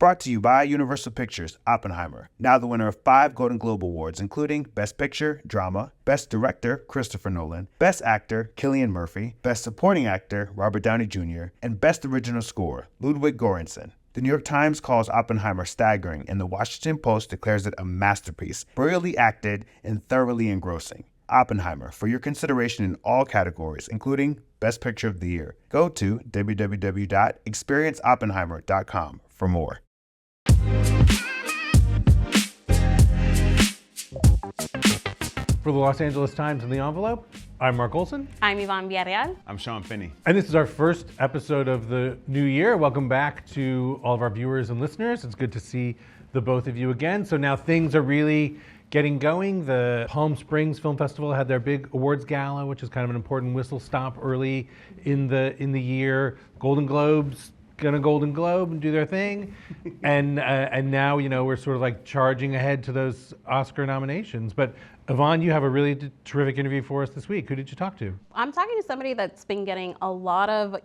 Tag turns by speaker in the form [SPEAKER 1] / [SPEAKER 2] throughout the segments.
[SPEAKER 1] Brought to you by Universal Pictures, Oppenheimer, now the winner of 5 Golden Globe Awards, including Best Picture, Drama, Best Director, Christopher Nolan, Best Actor, Cillian Murphy, Best Supporting Actor, Robert Downey Jr., and Best Original Score, Ludwig Göransson. The New York Times calls Oppenheimer staggering, and the Washington Post declares it a masterpiece, brilliantly acted and thoroughly engrossing. Oppenheimer, for your consideration in all categories, including Best Picture of the Year. Go to www.experienceoppenheimer.com for more.
[SPEAKER 2] For the Los Angeles Times and The Envelope, I'm Mark Olson.
[SPEAKER 3] I'm Yvonne Villarreal.
[SPEAKER 4] I'm Shawn Finnie.
[SPEAKER 2] And this is our first episode of the new year. Welcome back to all of our viewers and listeners. It's good to see the both of you again. So now things are really getting going. The Palm Springs Film Festival had their big awards gala, which is kind of an important whistle stop early in the year. Golden Globes gonna Golden Globe and do their thing, and now we're sort of like charging ahead to those Oscar nominations. But Yvonne, you have a really terrific interview for us this week. Who did you talk to?
[SPEAKER 3] I'm talking to somebody that's been getting a lot of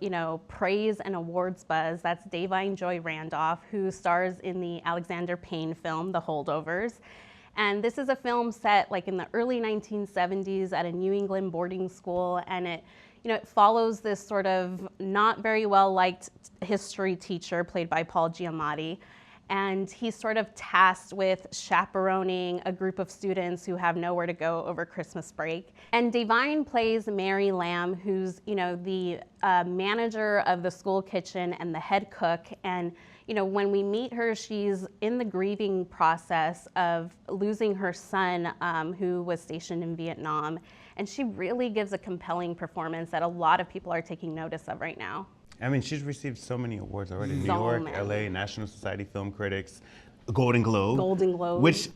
[SPEAKER 3] praise and awards buzz. That's Da'Vine Joy Randolph, who stars in the Alexander Payne film, The Holdovers. And this is a film set like in the early 1970s at a New England boarding school, and it follows this sort of not very well liked history teacher played by Paul Giamatti. And he's sort of tasked with chaperoning a group of students who have nowhere to go over Christmas break. And Da'Vine plays Mary Lamb, who's the manager of the school kitchen and the head cook. And when we meet her, she's in the grieving process of losing her son, who was stationed in Vietnam. And she really gives a compelling performance that a lot of people are taking notice of right now.
[SPEAKER 4] I mean, she's received so many awards already. New York, LA, National Society of Film Critics, Golden Globe. Which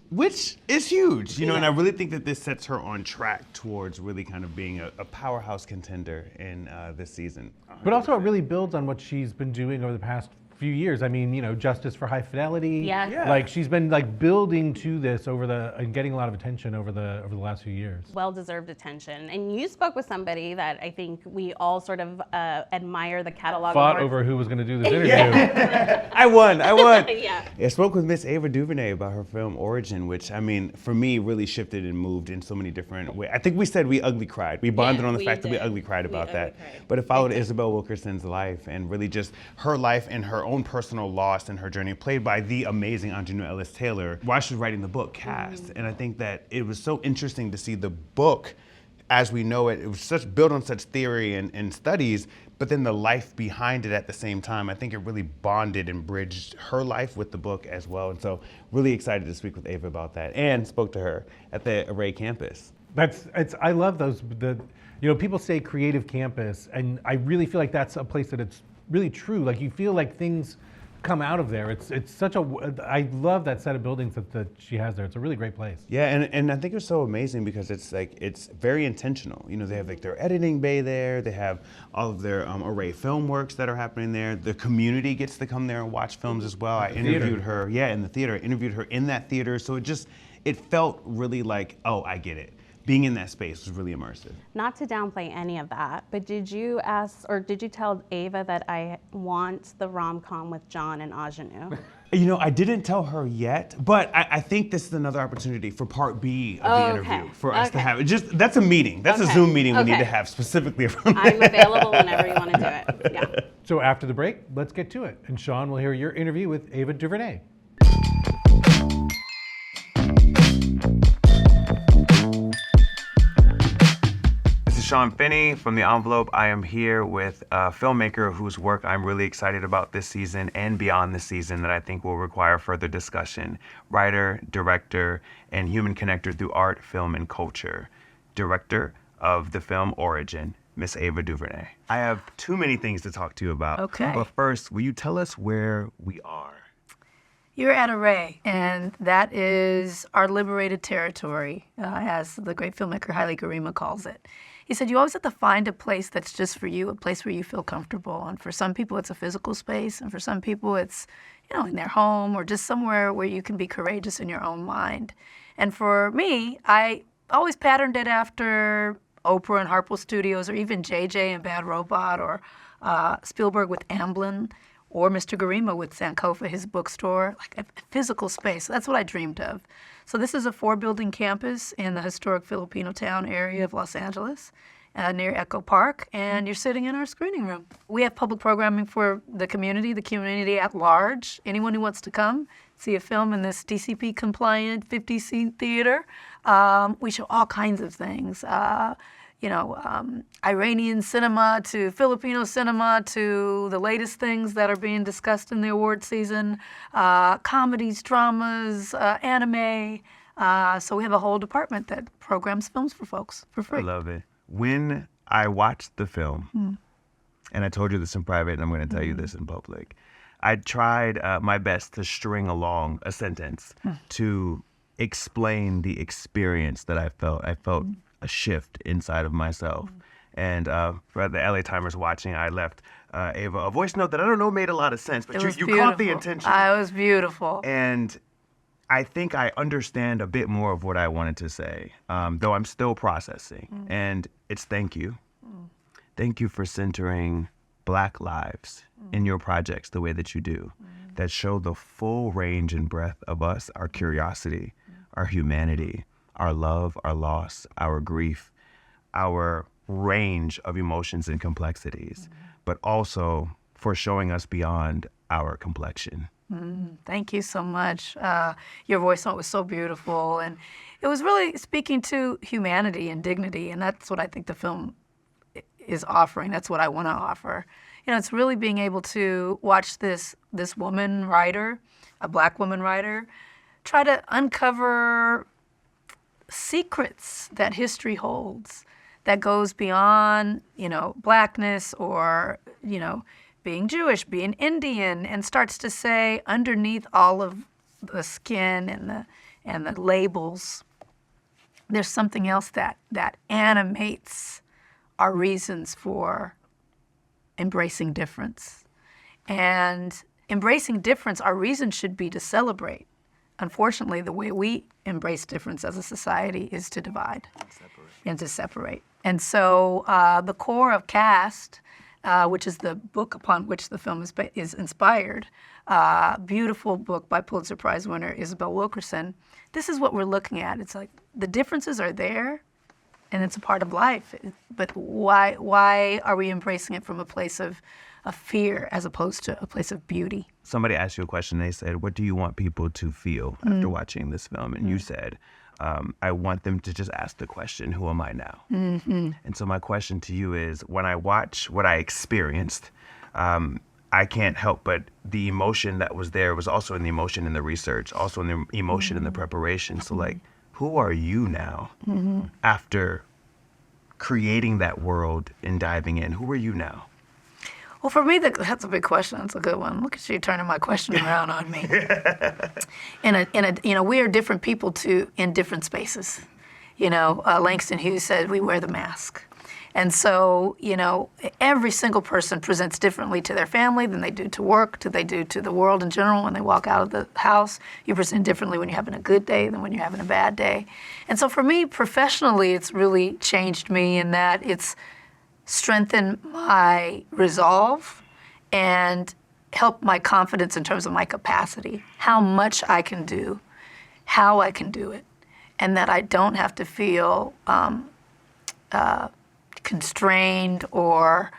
[SPEAKER 4] is huge, and I really think that this sets her on track towards really kind of being a powerhouse contender in this season. 100%.
[SPEAKER 2] But also it really builds on what she's been doing over the past few years. I mean, Justice for High Fidelity.
[SPEAKER 3] Yeah.
[SPEAKER 2] Like she's been like building to this and getting a lot of attention over the last few years.
[SPEAKER 3] Well-deserved attention. And you spoke with somebody that I think we all sort of admire the catalog.
[SPEAKER 2] Fought over who was going to do this interview.
[SPEAKER 4] Yeah. I won.
[SPEAKER 3] Yeah.
[SPEAKER 4] I spoke with Miss Ava Duvernay about her film Origin, which, I mean, for me, really shifted and moved in so many different ways. I think we said we ugly cried. We bonded on the fact that we ugly cried about that. But it followed Isabel Wilkerson's life and really just her life and her own personal loss in her journey, played by the amazing Angelina Ellis-Taylor, while she was writing the book, Cast. And I think that it was so interesting to see the book as we know it. It was built on such theory and studies, but then the life behind it at the same time. I think it really bonded and bridged her life with the book as well. And so really excited to speak with Ava about that, and spoke to her at the Array campus.
[SPEAKER 2] I love those, people say creative campus, and I really feel like that's a place that it's really true. Like you feel like things come out of there. It's such I love that set of buildings that she has there. It's a really great place.
[SPEAKER 4] Yeah, and I think it's so amazing because it's very intentional. They have like their editing bay there. They have all of their Array film works that are happening there. The community gets to come there and watch films as well. I interviewed her, in the theater. I interviewed her in that theater. So it felt really like, oh, I get it. Being in that space was really immersive.
[SPEAKER 3] Not to downplay any of that, but did you tell Ava that I want the rom-com with John and Ajanou?
[SPEAKER 4] I didn't tell her yet, but I think this is another opportunity for part B of the interview for us to have. That's a meeting. That's a Zoom meeting we need to have specifically around
[SPEAKER 3] I'm available whenever you want to do it. Yeah.
[SPEAKER 2] So after the break, let's get to it. And Shawn will hear your interview with Ava Duvernay.
[SPEAKER 4] Shawn Finnie from The Envelope. I am here with a filmmaker whose work I'm really excited about this season and beyond this season that I think will require further discussion. Writer, director, and human connector through art, film, and culture. Director of the film Origin, Miss Ava Duvernay. I have too many things to talk to you about.
[SPEAKER 5] Okay.
[SPEAKER 4] But first, will you tell us where we are?
[SPEAKER 5] You're at Array, and that is our liberated territory, as the great filmmaker Haile Gerima calls it. He said, you always have to find a place that's just for you, a place where you feel comfortable. And for some people, it's a physical space. And for some people, it's, in their home or just somewhere where you can be courageous in your own mind. And for me, I always patterned it after Oprah and Harpo Studios, or even JJ and Bad Robot, or Spielberg with Amblin, or Mr. Garima with Sankofa, his bookstore, like a physical space. That's what I dreamed of. So this is a 4-building campus in the historic Filipino town area of Los Angeles, near Echo Park, and you're sitting in our screening room. We have public programming for the community at large. Anyone who wants to come see a film in this DCP-compliant 50-seat theater. We show all kinds of things. Iranian cinema to Filipino cinema to the latest things that are being discussed in the award season, comedies, dramas, anime. So we have a whole department that programs films for folks for free.
[SPEAKER 4] I love it. When I watched the film, and I told you this in private, and I'm going to tell you this in public, I tried my best to string along a sentence to explain the experience that I felt. I felt a shift inside of myself. And for the LA Timers watching, I left Ava a voice note that I don't know made a lot of sense, but you caught the intention.
[SPEAKER 5] It was beautiful.
[SPEAKER 4] And I think I understand a bit more of what I wanted to say, though I'm still processing. And it's thank you. Thank you for centering Black lives in your projects the way that you do, that show the full range and breadth of us, our curiosity, our humanity, our love, our loss, our grief, our range of emotions and complexities, but also for showing us beyond our complexion.
[SPEAKER 5] Thank you so much. Your voice note was so beautiful, and it was really speaking to humanity and dignity, and that's what I think the film is offering. That's what I want to offer. It's really being able to watch this woman writer, a Black woman writer, try to uncover secrets that history holds that goes beyond, Blackness or, being Jewish, being Indian, and starts to say underneath all of the skin and the labels, there's something else that animates our reasons for embracing difference. And embracing difference, our reason should be to celebrate. Unfortunately, the way we embrace difference as a society is to divide and to separate. And so the core of Caste, which is the book upon which the film is inspired, beautiful book by Pulitzer Prize winner Isabel Wilkerson, this is what we're looking at. It's like the differences are there, and it's a part of life. But why are we embracing it from a place of fear as opposed to a place of beauty?
[SPEAKER 4] Somebody asked you a question. They said, what do you want people to feel after watching this film? And you said, I want them to just ask the question, who am I now? And so my question to you is, when I watch what I experienced, I can't help but the emotion that was there was also in the emotion in the research, also in the emotion in the preparation. So who are you now after creating that world and diving in? Who are you now?
[SPEAKER 5] Well, for me, that's a big question. That's a good one. Look at you turning my question around on me. We are different people in different spaces. Langston Hughes said we wear the mask. And so, every single person presents differently to their family than they do to work, than they do to the world in general when they walk out of the house. You present differently when you're having a good day than when you're having a bad day. And so for me, professionally, it's really changed me in that it's strengthen my resolve and help my confidence in terms of my capacity, how much I can do, how I can do it, and that I don't have to feel constrained, or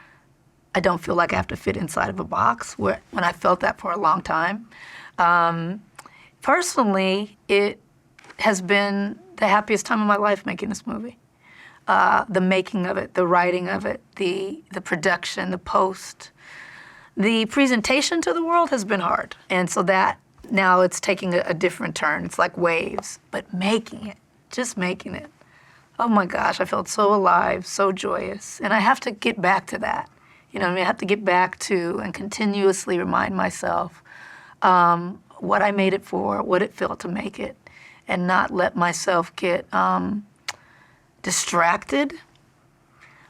[SPEAKER 5] I don't feel like I have to fit inside of a box, when I felt that for a long time. Personally, it has been the happiest time of my life making this movie. The making of it, the writing of it, the production, the post. The presentation to the world has been hard. And so that now it's taking a different turn. It's like waves. But making it, just making it, oh my gosh, I felt so alive, so joyous. And I have to get back to that. I have to get back to and continuously remind myself what I made it for, what it felt to make it, and not let myself get distracted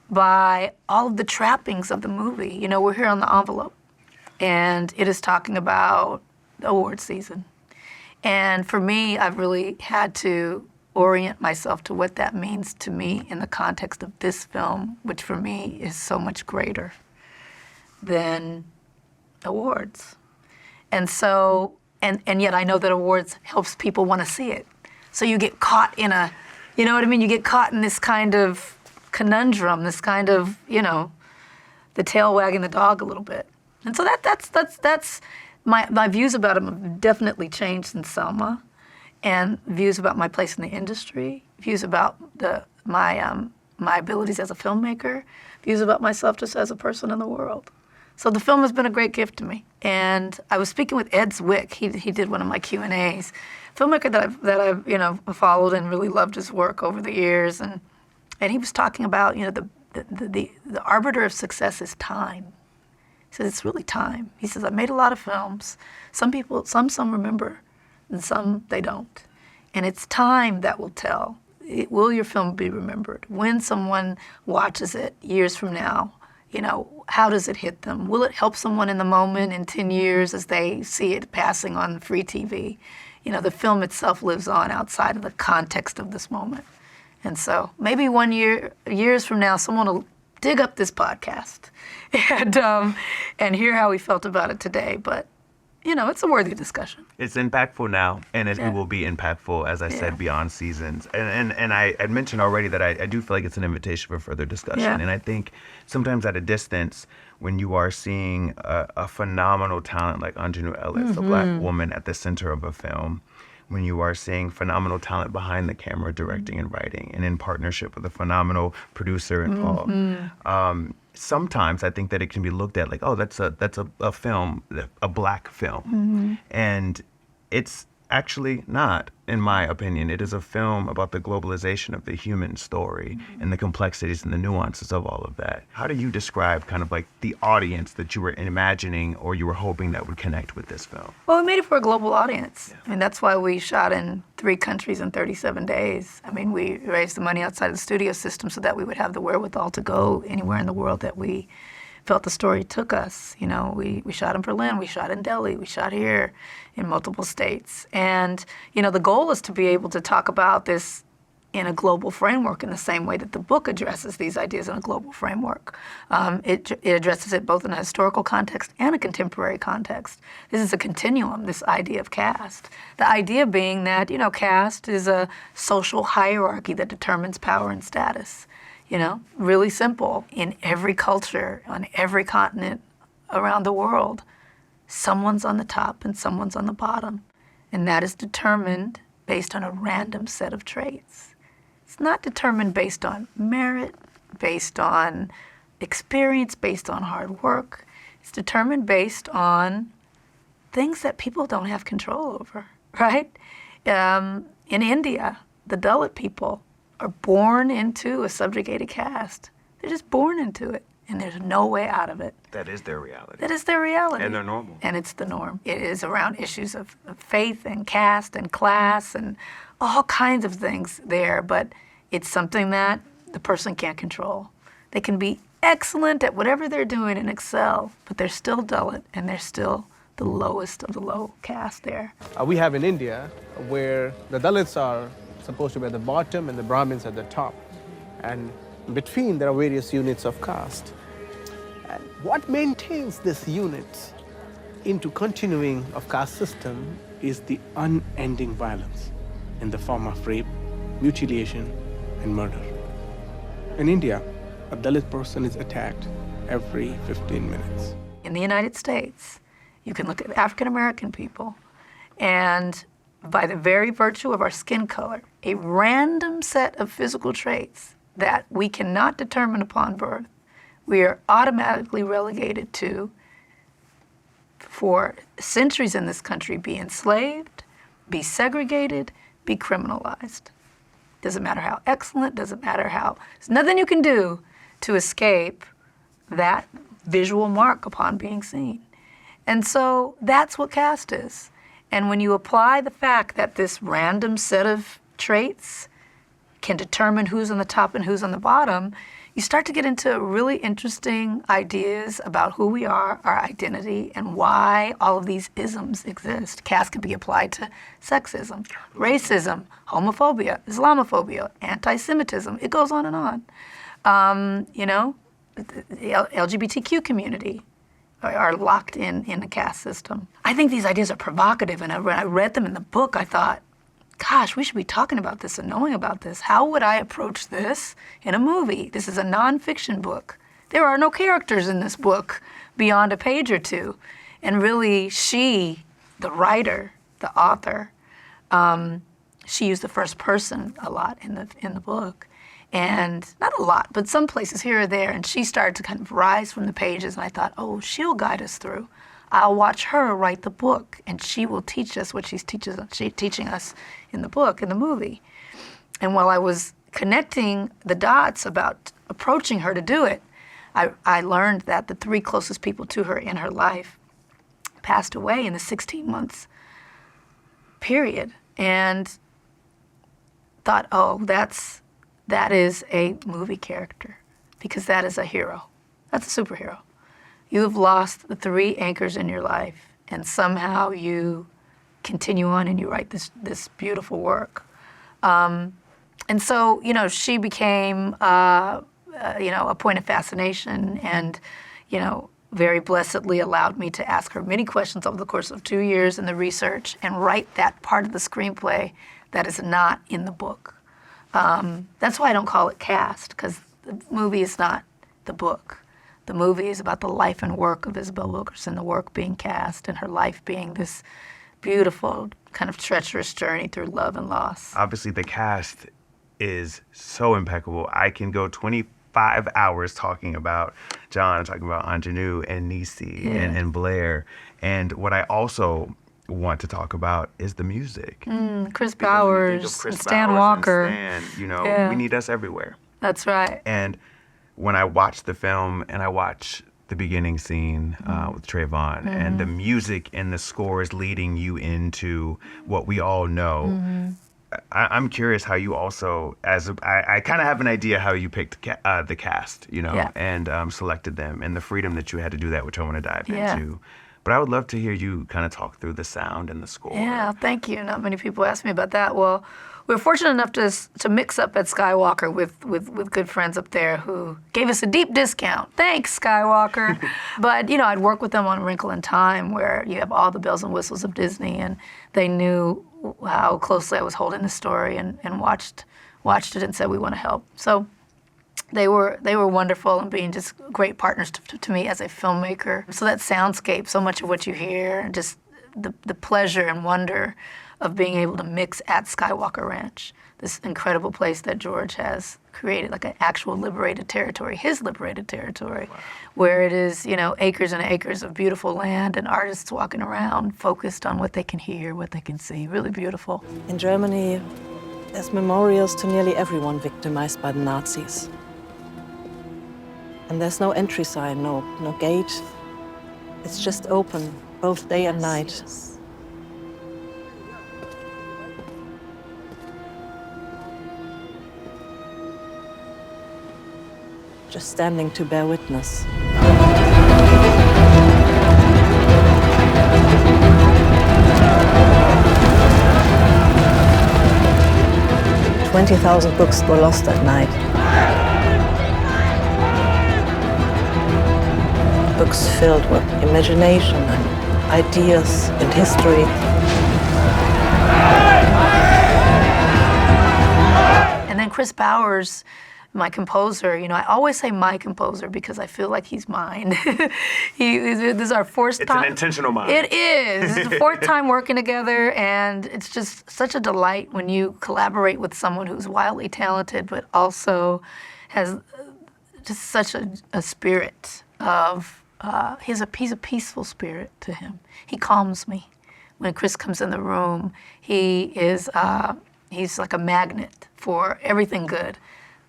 [SPEAKER 5] by all of the trappings of the movie. We're here on the envelope, and it is talking about the award season. And for me, I've really had to orient myself to what that means to me in the context of this film, which for me is so much greater than awards. And so, and yet I know that awards helps people want to see it. So you get caught in a, you know what I mean? You get caught in this kind of conundrum, this kind of, the tail wagging the dog a little bit. And so that's my views about him have definitely changed since Selma, and views about my place in the industry, views about my abilities as a filmmaker, views about myself just as a person in the world. So the film has been a great gift to me. And I was speaking with Ed Zwick. He did one of my Q&As. Filmmaker that I've followed and really loved his work over the years. And he was talking about, the arbiter of success is time. He says it's really time. He says, I've made a lot of films. Some remember, and some they don't. And it's time that will tell. Will your film be remembered? When someone watches it years from now, how does it hit them? Will it help someone in the moment in 10 years as they see it passing on free TV? The film itself lives on outside of the context of this moment. And so maybe years from now, someone will dig up this podcast and hear how we felt about it today. But, it's a worthy discussion.
[SPEAKER 4] It's impactful now, and it will be impactful, as I said, beyond seasons. And I had mentioned already that I do feel like it's an invitation for further discussion.
[SPEAKER 5] Yeah.
[SPEAKER 4] And I think sometimes at a distance, when you are seeing a phenomenal talent like Anjanou Ellis, a Black woman at the center of a film, when you are seeing phenomenal talent behind the camera, directing and writing, and in partnership with a phenomenal producer and Paul. Sometimes I think that it can be looked at like, oh, that's a film, a Black film. And it's actually not, in my opinion. It is a film about the globalization of the human story and the complexities and the nuances of all of that. How do you describe kind of like the audience that you were imagining or you were hoping that would connect with this film?
[SPEAKER 5] Well, we made it for a global audience. Yeah. I mean, that's why we shot in 3 countries in 37 days. I mean, we raised the money outside of the studio system so that we would have the wherewithal to go anywhere in the world that we felt the story took us. We shot in Berlin, we shot in Delhi, we shot here in multiple states. And, the goal is to be able to talk about this in a global framework in the same way that the book addresses these ideas in a global framework. It addresses it both in a historical context and a contemporary context. This is a continuum, this idea of caste. The idea being that, caste is a social hierarchy that determines power and status. Really simple. In every culture, on every continent around the world, someone's on the top and someone's on the bottom. And that is determined based on a random set of traits. It's not determined based on merit, based on experience, based on hard work. It's determined based on things that people don't have control over, right? In India, the Dalit people are born into a subjugated caste. They're just born into it, and there's no way out of it.
[SPEAKER 4] That is their reality.
[SPEAKER 5] That is their reality.
[SPEAKER 4] And they're normal.
[SPEAKER 5] And it's the norm. It is around issues of faith and caste and class and all kinds of things there, but it's something that the person can't control. They can be excellent at whatever they're doing and excel, but they're still Dalit, and they're still the lowest of the low caste there.
[SPEAKER 6] We have in India where the Dalits are supposed to be at the bottom and the Brahmins at the top. And in between, there are various units of caste. And what maintains this unit into continuing of caste system is the unending violence in the form of rape, mutilation, and murder. In India, a Dalit person is attacked every 15 minutes.
[SPEAKER 5] In the United States, you can look at African American people, and by the very virtue of our skin color, a random set of physical traits that we cannot determine upon birth, we are automatically relegated to, for centuries in this country, be enslaved, be segregated, be criminalized. Doesn't matter how excellent, doesn't matter how, there's nothing you can do to escape that visual mark upon being seen. And so that's what caste is. And when you apply the fact that this random set of traits can determine who's on the top and who's on the bottom, you start to get into really interesting ideas about who we are, our identity, and why all of these isms exist. Caste can be applied to sexism, racism, homophobia, Islamophobia, anti-Semitism. It goes on and on. The LGBTQ community. are locked in a caste system. I think these ideas are provocative, and when I read them in the book, I thought, gosh, we should be talking about this and knowing about this. How would I approach this in a movie? This is a nonfiction book. There are no characters in this book beyond a page or two. And really, she, the writer, the author, she used the first person a lot in the book. And not a lot, but some places here or there. And she started to kind of rise from the pages, and I thought, oh, she'll guide us through. I'll watch her write the book, and she will teach us what she's teaching us in the book, in the movie. And while I was connecting the dots about approaching her to do it, I learned that the 3 closest people to her in her life passed away in the 16 months period. And thought, oh, that is a movie character, because that is a hero. That's a superhero. You have lost the 3 anchors in your life, and somehow you continue on and you write this beautiful work. And so, she became, a point of fascination, and, very blessedly allowed me to ask her many questions over the course of 2 years in the research and write that part of the screenplay that is not in the book. That's why I don't call it cast, because the movie is not the book. The movie is about the life and work of Isabel Wilkerson, the work being cast, and her life being this beautiful, kind of treacherous journey through love and loss.
[SPEAKER 4] Obviously, the cast is so impeccable. I can go 25 hours talking about John, talking about Ingenue and Niecy and Blair. And what I also want to talk about is the music.
[SPEAKER 5] Chris Bowers, Stan Walker.
[SPEAKER 4] We need us everywhere.
[SPEAKER 5] That's right.
[SPEAKER 4] And when I watch the film and I watch the beginning scene with Trayvon and the music and the scores leading you into what we all know, I'm curious how you also, I kind of have an idea how you picked the cast, and selected them, and the freedom that you had to do that, which I want to dive into. But I would love to hear you kind of talk through the sound and the score.
[SPEAKER 5] Yeah, thank you. Not many people ask me about that. Well, we were fortunate enough to mix up at Skywalker with good friends up there who gave us a deep discount. Thanks, Skywalker. But, I'd work with them on A Wrinkle in Time, where you have all the bells and whistles of Disney, and they knew how closely I was holding the story and watched it and said, we want to help. So they were wonderful and being just great partners to me as a filmmaker. So that soundscape, so much of what you hear, just the pleasure and wonder of being able to mix at Skywalker Ranch, this incredible place that George has created, like an actual liberated territory, his liberated territory, where it is, acres and acres of beautiful land and artists walking around focused on what they can hear, what they can see. Really beautiful.
[SPEAKER 7] In Germany, there's memorials to nearly everyone victimized by the Nazis. And there's no entry sign, no gate. It's just open, both day and night. Just standing to bear witness. $20,000 books were lost that night. Books filled with imagination and ideas and history.
[SPEAKER 5] And then Chris Bowers, my composer, I always say my composer because I feel like he's mine. This is our fourth time.
[SPEAKER 4] It's an intentional mine.
[SPEAKER 5] It is. It's the 4th time working together, and it's just such a delight when you collaborate with someone who's wildly talented, but also has just such a spirit of, he's a peaceful spirit to him. He calms me. When Chris comes in the room, he's like a magnet for everything good.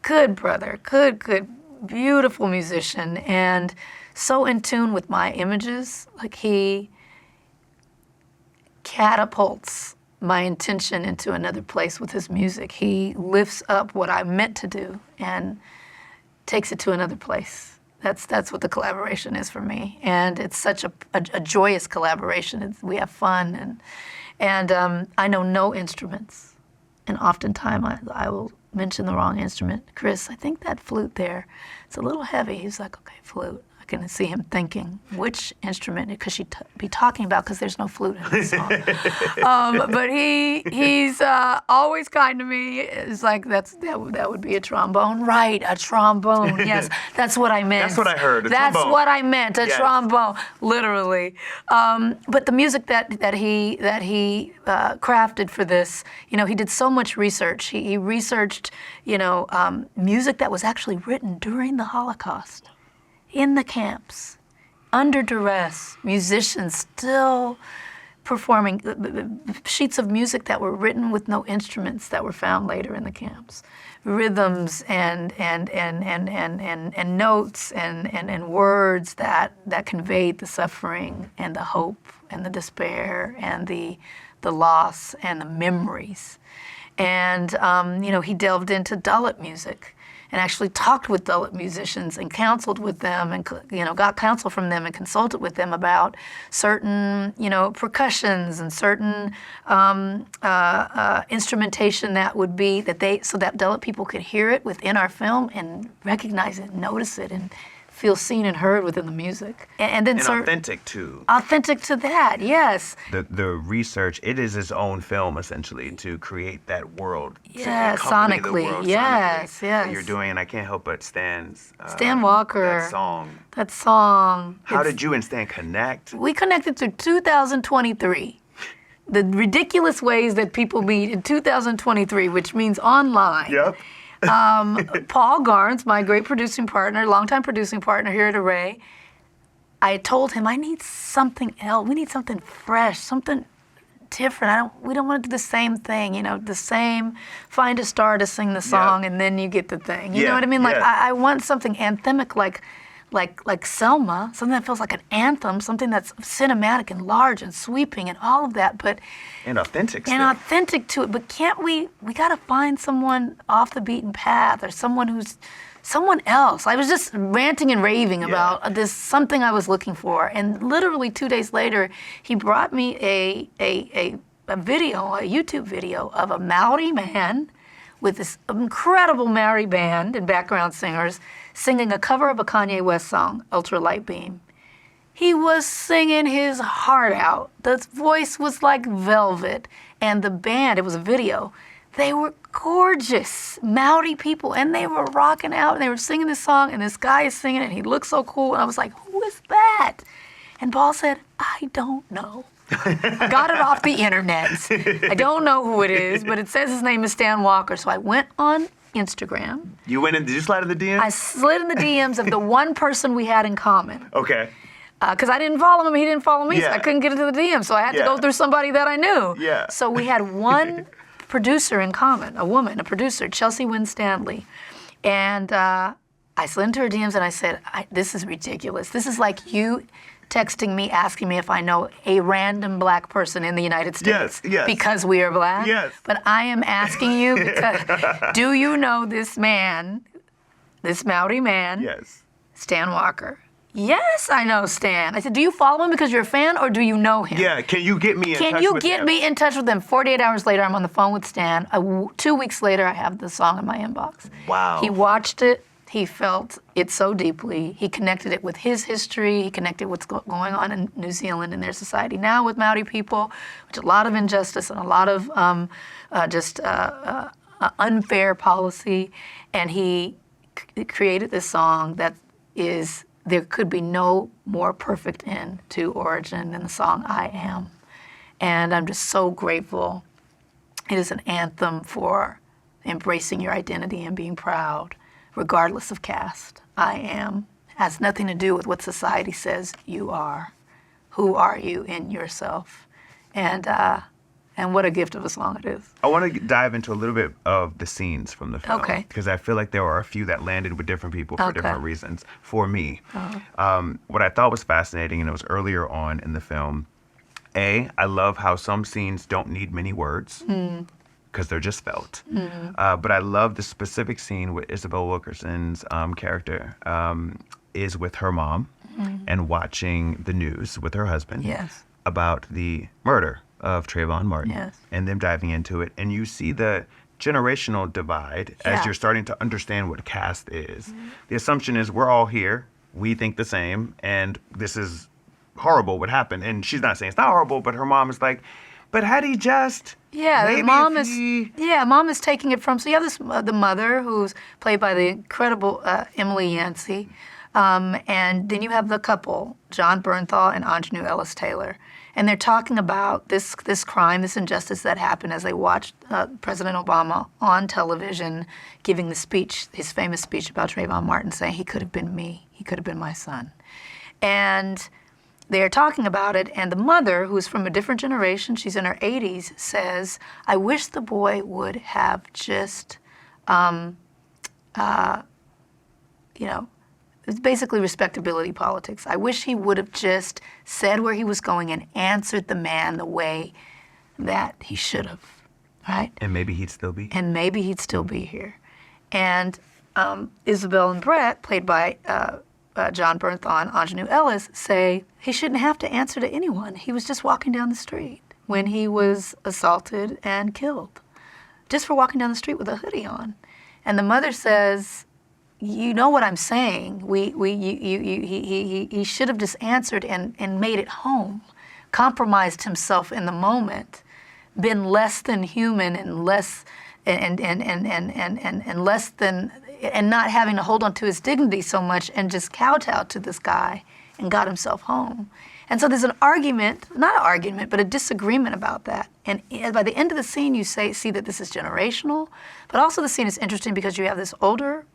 [SPEAKER 5] Good brother, good, beautiful musician, and so in tune with my images. Like, he catapults my intention into another place with his music. He lifts up what I meant to do and takes it to another place. That's what the collaboration is for me, and it's such a joyous collaboration. We have fun, and I know no instruments, and oftentimes I will mention the wrong instrument. Chris, I think that flute there, it's a little heavy. He's like, okay, flute. I can see him thinking, which instrument could she be talking about? Because there's no flute in this song. But he's always kind to me. It's like that would be a trombone, right? A trombone. Yes, that's what I meant.
[SPEAKER 4] That's what I heard.
[SPEAKER 5] That's
[SPEAKER 4] trombone.
[SPEAKER 5] what I meant. A
[SPEAKER 4] Yes.
[SPEAKER 5] trombone, literally. But the music that he crafted for this, you know, he did so much research. He researched, you know, music that was actually written during the Holocaust. In the camps, under duress, musicians still performing sheets of music that were written with no instruments that were found later in the camps, rhythms and notes and words that conveyed the suffering and the hope and the despair and the loss and the memories. And you know, he delved into Dalit music and actually talked with Dalit musicians and counseled with them and, you know, got counsel from them and consulted with them about certain, you know, percussions and certain instrumentation that would be so that Dalit people could hear it within our film and recognize it, notice it, and feel seen and heard within the music. And then
[SPEAKER 4] authentic too.
[SPEAKER 5] Authentic to that, yes.
[SPEAKER 4] The research, it is its own film essentially to create that world.
[SPEAKER 5] Yeah,
[SPEAKER 4] to accompany the
[SPEAKER 5] sonically.
[SPEAKER 4] world
[SPEAKER 5] Yes,
[SPEAKER 4] sonically
[SPEAKER 5] yes.
[SPEAKER 4] that you're doing, and I can't help but Stan
[SPEAKER 5] Walker.
[SPEAKER 4] That song. How
[SPEAKER 5] It's-
[SPEAKER 4] did you and Stan connect?
[SPEAKER 5] We connected through 2023. The ridiculous ways that people meet in 2023, which means online.
[SPEAKER 4] Yep.
[SPEAKER 5] Paul Garnes, my great producing partner, longtime producing partner here at Array, I told him I need something else. We need something fresh, something different. We don't want to do the same thing, you know, the same find a star to sing the song and then you get the thing. You know what I mean? Like I want something anthemic like Selma, something that feels like an anthem, something that's cinematic and large and sweeping and all of that, but
[SPEAKER 4] And authentic
[SPEAKER 5] and
[SPEAKER 4] stuff.
[SPEAKER 5] authentic to it. But can't we gotta find someone off the beaten path or someone who's someone else. I was just ranting and raving about this something I was looking for. And literally 2 days later, he brought me a video, a YouTube video of a Maori man with this incredible Maori band and background singers singing a cover of a Kanye West song, Ultra Light Beam. He was singing his heart out. The voice was like velvet. And the band, it was a video, they were gorgeous Maori people, and they were rocking out, and they were singing this song, and this guy is singing it, and he looks so cool, and I was like, who is that? And Paul said, I don't know. I got it off the internet. I don't know who it is, but it says his name is Stan Walker. So I went on Instagram.
[SPEAKER 4] You went in, did you slide in the DMs?
[SPEAKER 5] I slid in the DMs of the one person we had in common.
[SPEAKER 4] Okay.
[SPEAKER 5] Because I didn't follow him, he didn't follow me, so
[SPEAKER 4] Yeah.
[SPEAKER 5] I couldn't get into the DM. So I had to go through somebody that I knew.
[SPEAKER 4] Yeah.
[SPEAKER 5] So we had one producer in common, a woman, a producer, Chelsea Winstanley. And I slid into her DMs and I said, this is ridiculous. This is like you texting me, asking me if I know a random black person in the United States.
[SPEAKER 4] Yes.
[SPEAKER 5] Because we are black.
[SPEAKER 4] Yes.
[SPEAKER 5] But I am asking you because, do you know this man, this Maori man,
[SPEAKER 4] Yes.
[SPEAKER 5] Stan Walker? Yes, I know Stan. I said, do you follow him because you're a fan or do you know him?
[SPEAKER 4] Yeah, can you get me in touch
[SPEAKER 5] Can you
[SPEAKER 4] with
[SPEAKER 5] get
[SPEAKER 4] him?
[SPEAKER 5] me in touch with them? 48 hours later, I'm on the phone with Stan. 2 weeks later, I have the song in my inbox.
[SPEAKER 4] Wow.
[SPEAKER 5] He watched it. He felt it so deeply. He connected it with his history. He connected what's going on in New Zealand and their society now with Maori people, which is a lot of injustice and a lot of unfair policy. And he created this song that is, there could be no more perfect end to Origin than the song I Am. And I'm just so grateful. It is an anthem for embracing your identity and being proud, regardless of caste. I am has nothing to do with what society says you are. Who are you in yourself? And what a gift of a song it is.
[SPEAKER 4] I want to dive into a little bit of the scenes from the film.
[SPEAKER 5] Okay.
[SPEAKER 4] Because I feel like there are a few that landed with different people for different reasons. For me, what I thought was fascinating, and it was earlier on in the film, I love how some scenes don't need many words. Because they're just felt. But I love the specific scene with Isabel Wilkerson's character is with her mom and watching the news with her husband about the murder of Trayvon Martin and them diving into it. And you see the generational divide as you're starting to understand what caste is. The assumption is we're all here
[SPEAKER 1] we think the same, and this is horrible what happened. And she's not saying it's not horrible, but her mom is like, but had he just...
[SPEAKER 5] Yeah,
[SPEAKER 1] maybe
[SPEAKER 5] mom
[SPEAKER 1] if
[SPEAKER 5] is.
[SPEAKER 1] he...
[SPEAKER 5] Yeah, mom is taking it from. So you have this the mother who's played by the incredible Emily Yancey, and then you have the couple, John Bernthal and Ingenue Ellis Taylor, and they're talking about this crime, this injustice that happened as they watched President Obama on television giving the speech, his famous speech about Trayvon Martin, saying he could have been me, he could have been my son, and they're talking about it, and the mother, who's from a different generation, she's in her 80s, says, I wish the boy would have just, it's basically respectability politics. I wish he would have just said where he was going and answered the man the way that he should have, right?
[SPEAKER 1] And maybe he'd still be.
[SPEAKER 5] And maybe he'd still be here. And Isabel and Brett, played by John Bernthal and Ingenue Ellis, say he shouldn't have to answer to anyone. He was just walking down the street when he was assaulted and killed, just for walking down the street with a hoodie on. And the mother says, you know what I'm saying. He should have just answered and made it home, compromised himself in the moment, been less than human and less and less than, and not having to hold on to his dignity so much and just kowtow to this guy and got himself home. And so there's an argument, not an argument, but a disagreement about that. And by the end of the scene, you see that this is generational, but also the scene is interesting because you have this older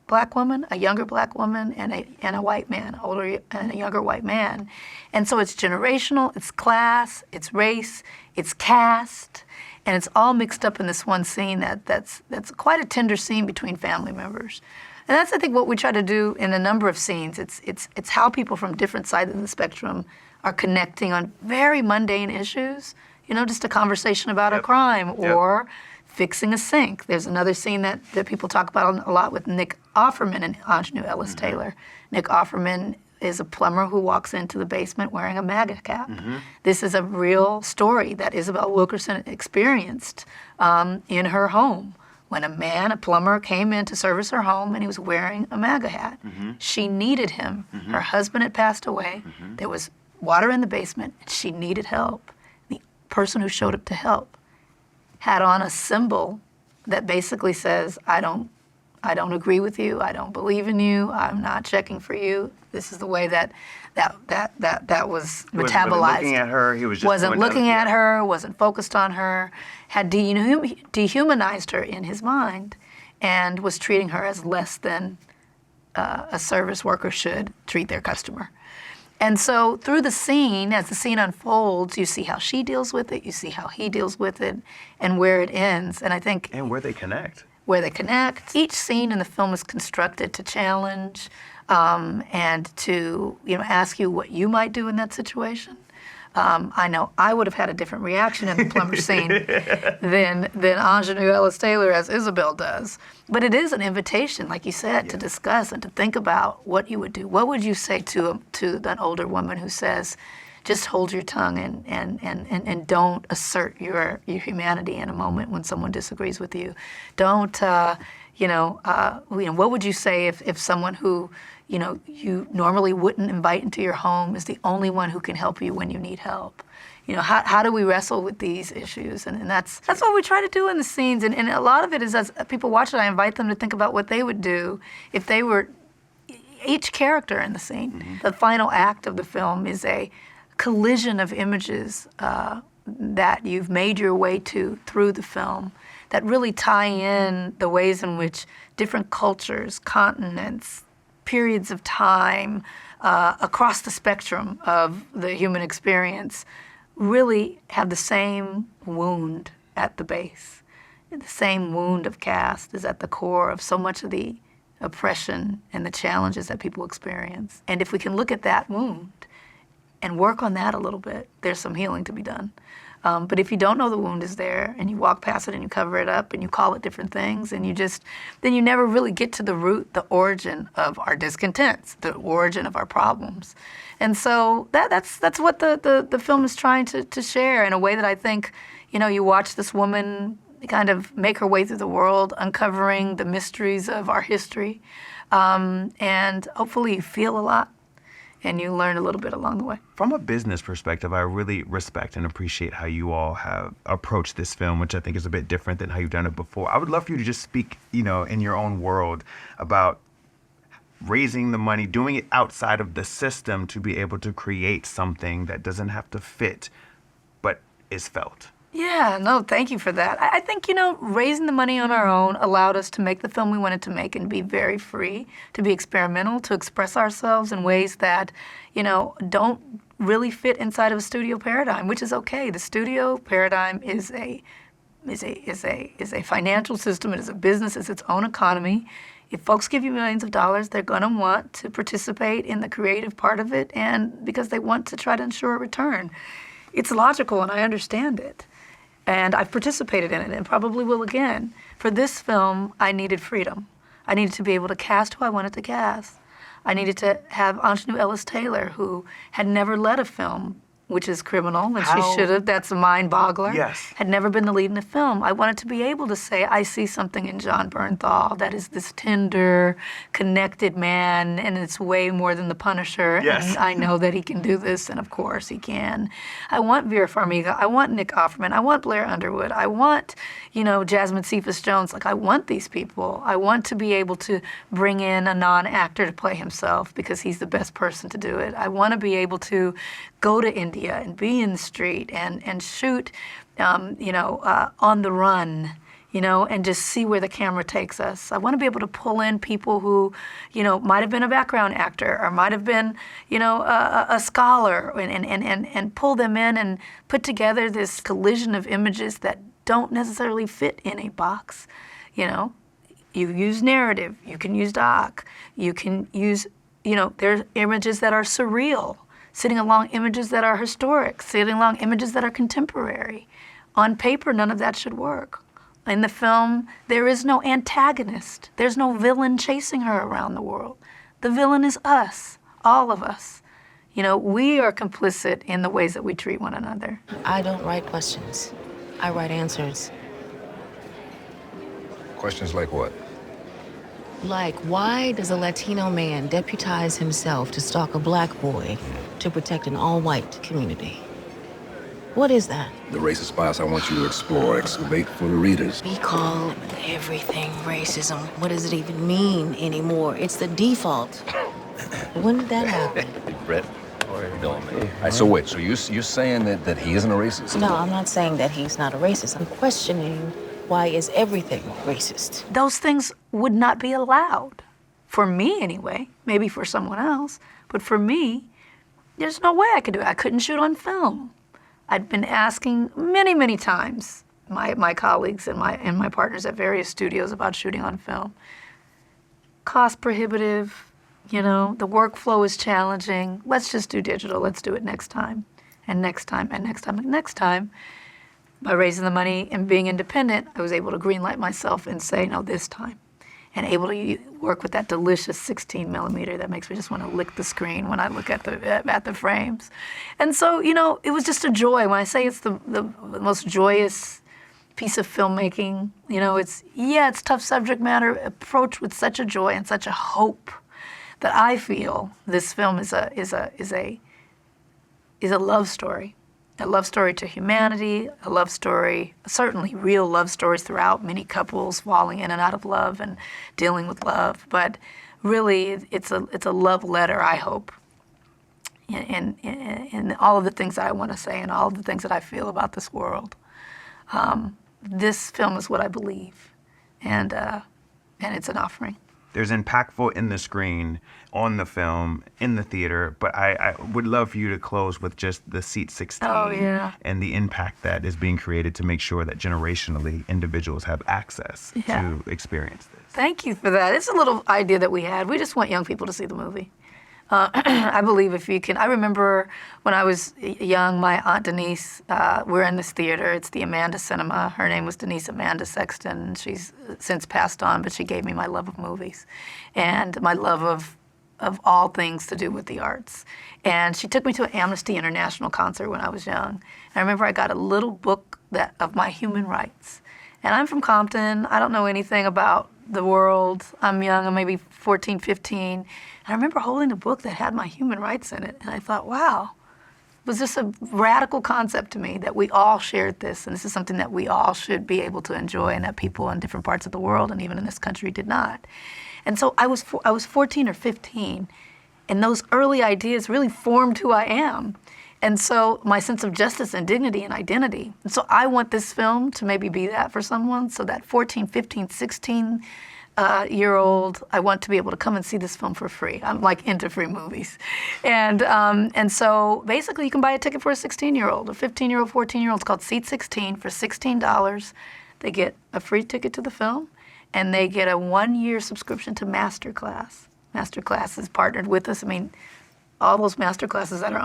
[SPEAKER 5] black woman, a younger black woman, and a white man, older and a younger white man. And so it's generational, it's class, it's race, it's caste, and it's all mixed up in this one scene that's quite a tender scene between family members. And that's, I think, what we try to do in a number of scenes. It's how people from different sides of the spectrum are connecting on very mundane issues, just a conversation about a crime or fixing a sink. There's another scene that people talk about a lot with Nick Offerman and Ingenue Ellis Taylor. Nick Offerman is a plumber who walks into the basement wearing a MAGA cap. This is a real story that Isabel Wilkerson experienced in her home when a plumber, came in to service her home and he was wearing a MAGA hat. She needed him. Her husband had passed away. There was water in the basement and she needed help. The person who showed up to help had on a symbol that basically says, I don't agree with you, I don't believe in you, I'm not checking for you. This is the way that was metabolized.
[SPEAKER 1] He wasn't looking at her, he was just
[SPEAKER 5] wasn't looking at her, wasn't focused on her, had dehumanized her in his mind, and was treating her as less than a service worker should treat their customer. And so through the scene, as the scene unfolds, you see how she deals with it, you see how he deals with it, and where it ends. And I think...
[SPEAKER 1] And where they connect.
[SPEAKER 5] Where they connect. Each scene in the film is constructed to challenge and to ask you what you might do in that situation. I know I would have had a different reaction in the plumber scene than Ingenue Ellis Taylor as Isabel does. But it is an invitation, like you said, to discuss and to think about what you would do. What would you say to an older woman who says, just hold your tongue and don't assert your humanity in a moment when someone disagrees with you. Don't, what would you say if someone who, you normally wouldn't invite into your home is the only one who can help you when you need help? How do we wrestle with these issues? And that's what we try to do in the scenes. And a lot of it is, as people watch it, I invite them to think about what they would do if they were each character in the scene. The final act of the film is a collision of images that you've made your way to through the film that really tie in the ways in which different cultures, continents, periods of time across the spectrum of the human experience really have the same wound at the base. The same wound of caste is at the core of so much of the oppression and the challenges that people experience. And if we can look at that wound and work on that a little bit, there's some healing to be done. But if you don't know the wound is there and you walk past it and you cover it up and you call it different things and then you never really get to the root, the origin of our discontents, the origin of our problems. And so that's what the film is trying to share in a way that I think, you watch this woman kind of make her way through the world, uncovering the mysteries of our history, and hopefully you feel a lot and you learn a little bit along the way.
[SPEAKER 4] From a business perspective, I really respect and appreciate how you all have approached this film, which I think is a bit different than how you've done it before. I would love for you to just speak, in your own world about raising the money, doing it outside of the system to be able to create something that doesn't have to fit, but is felt.
[SPEAKER 5] Yeah, no, thank you for that. I think, raising the money on our own allowed us to make the film we wanted to make and be very free, to be experimental, to express ourselves in ways that, don't really fit inside of a studio paradigm, which is okay. The studio paradigm is a financial system. It is a business. It's its own economy. If folks give you millions of dollars, they're going to want to participate in the creative part of it, and because they want to try to ensure a return. It's logical, and I understand it. And I've participated in it and probably will again. For this film, I needed freedom. I needed to be able to cast who I wanted to cast. I needed to have Anjanou Ellis-Taylor, who had never led a film, which is criminal, and she should have. That's a mind-boggler.
[SPEAKER 4] Yes.
[SPEAKER 5] Had never been the lead in a film. I wanted to be able to say, I see something in Jon Bernthal that is this tender, connected man, and it's way more than The Punisher.
[SPEAKER 4] Yes.
[SPEAKER 5] And I know that he can do this, and of course he can. I want Vera Farmiga. I want Nick Offerman. I want Blair Underwood. I want, Jasmine Cephas-Jones. I want these people. I want to be able to bring in a non-actor to play himself because he's the best person to do it. I want to be able to go to India and be in the street and shoot, on the run, and just see where the camera takes us. I want to be able to pull in people who, might have been a background actor or might have been, a scholar and pull them in and put together this collision of images that don't necessarily fit in a box. You use narrative, you can use doc, you can use, there's images that are surreal, sitting along images that are historic, sitting along images that are contemporary. On paper, none of that should work. In the film, there is no antagonist. There's no villain chasing her around the world. The villain is us, all of us. We are complicit in the ways that we treat one another.
[SPEAKER 8] I don't write questions. I write answers.
[SPEAKER 9] Questions like what?
[SPEAKER 8] Like, why does a Latino man deputize himself to stalk a black boy to protect an all-white community? What is that?
[SPEAKER 9] The racist bias I want you to explore, excavate for the readers.
[SPEAKER 8] We call everything racism. What does it even mean anymore? It's the default. When did that happen?
[SPEAKER 9] Hey, Brett. Don't me. All right, so wait, so you're saying that he isn't a racist?
[SPEAKER 8] No, I'm not saying that he's not a racist. I'm questioning why is everything racist?
[SPEAKER 5] Those things would not be allowed. For me, anyway. Maybe for someone else. But for me, there's no way I could do it. I couldn't shoot on film. I'd been asking many, many times my colleagues and my partners at various studios about shooting on film. Cost prohibitive, the workflow is challenging. Let's just do digital. Let's do it next time, and next time, and next time, and next time. By raising the money and being independent, I was able to greenlight myself and say, no, this time. And able to work with that delicious 16 millimeter that makes me just want to lick the screen when I look at the frames. And so, it was just a joy. When I say it's the most joyous piece of filmmaking, it's tough subject matter, approached with such a joy and such a hope that I feel this film is a love story. A love story to humanity, a love story, certainly real love stories throughout, many couples falling in and out of love and dealing with love. But really, it's a love letter, I hope, in all of the things that I want to say and all of the things that I feel about this world. This film is what I believe, and it's an offering.
[SPEAKER 4] There's impactful in the screen, on the film, in the theater, but I would love for you to close with just the Seat 16 and the impact that is being created to make sure that generationally individuals have access to experience this.
[SPEAKER 5] Thank you for that. It's a little idea that we had. We just want young people to see the movie. I believe if you can. I remember when I was young, my Aunt Denise, we're in this theater. It's the Amanda Cinema. Her name was Denise Amanda Sexton. She's since passed on, but she gave me my love of movies and my love of all things to do with the arts. And she took me to an Amnesty International concert when I was young. And I remember I got a little book of my human rights. And I'm from Compton. I don't know anything about the world. I'm young, I'm maybe 14, 15. And I remember holding a book that had my human rights in it. And I thought, wow, it was just a radical concept to me that we all shared this. And this is something that we all should be able to enjoy, and that people in different parts of the world and even in this country did not. And so I was 14 or 15. And those early ideas really formed who I am. And so my sense of justice and dignity and identity. And so I want this film to maybe be that for someone. So that 14, 15, 16 year old, I want to be able to come and see this film for free. I'm like into free movies. And so basically you can buy a ticket for a 16-year-old, a 15-year-old, 14-year-old. It's called Seat 16 for $16. They get a free ticket to the film, and they get a 1-year subscription to Masterclass. Masterclass is partnered with us. I mean, all those master classes that are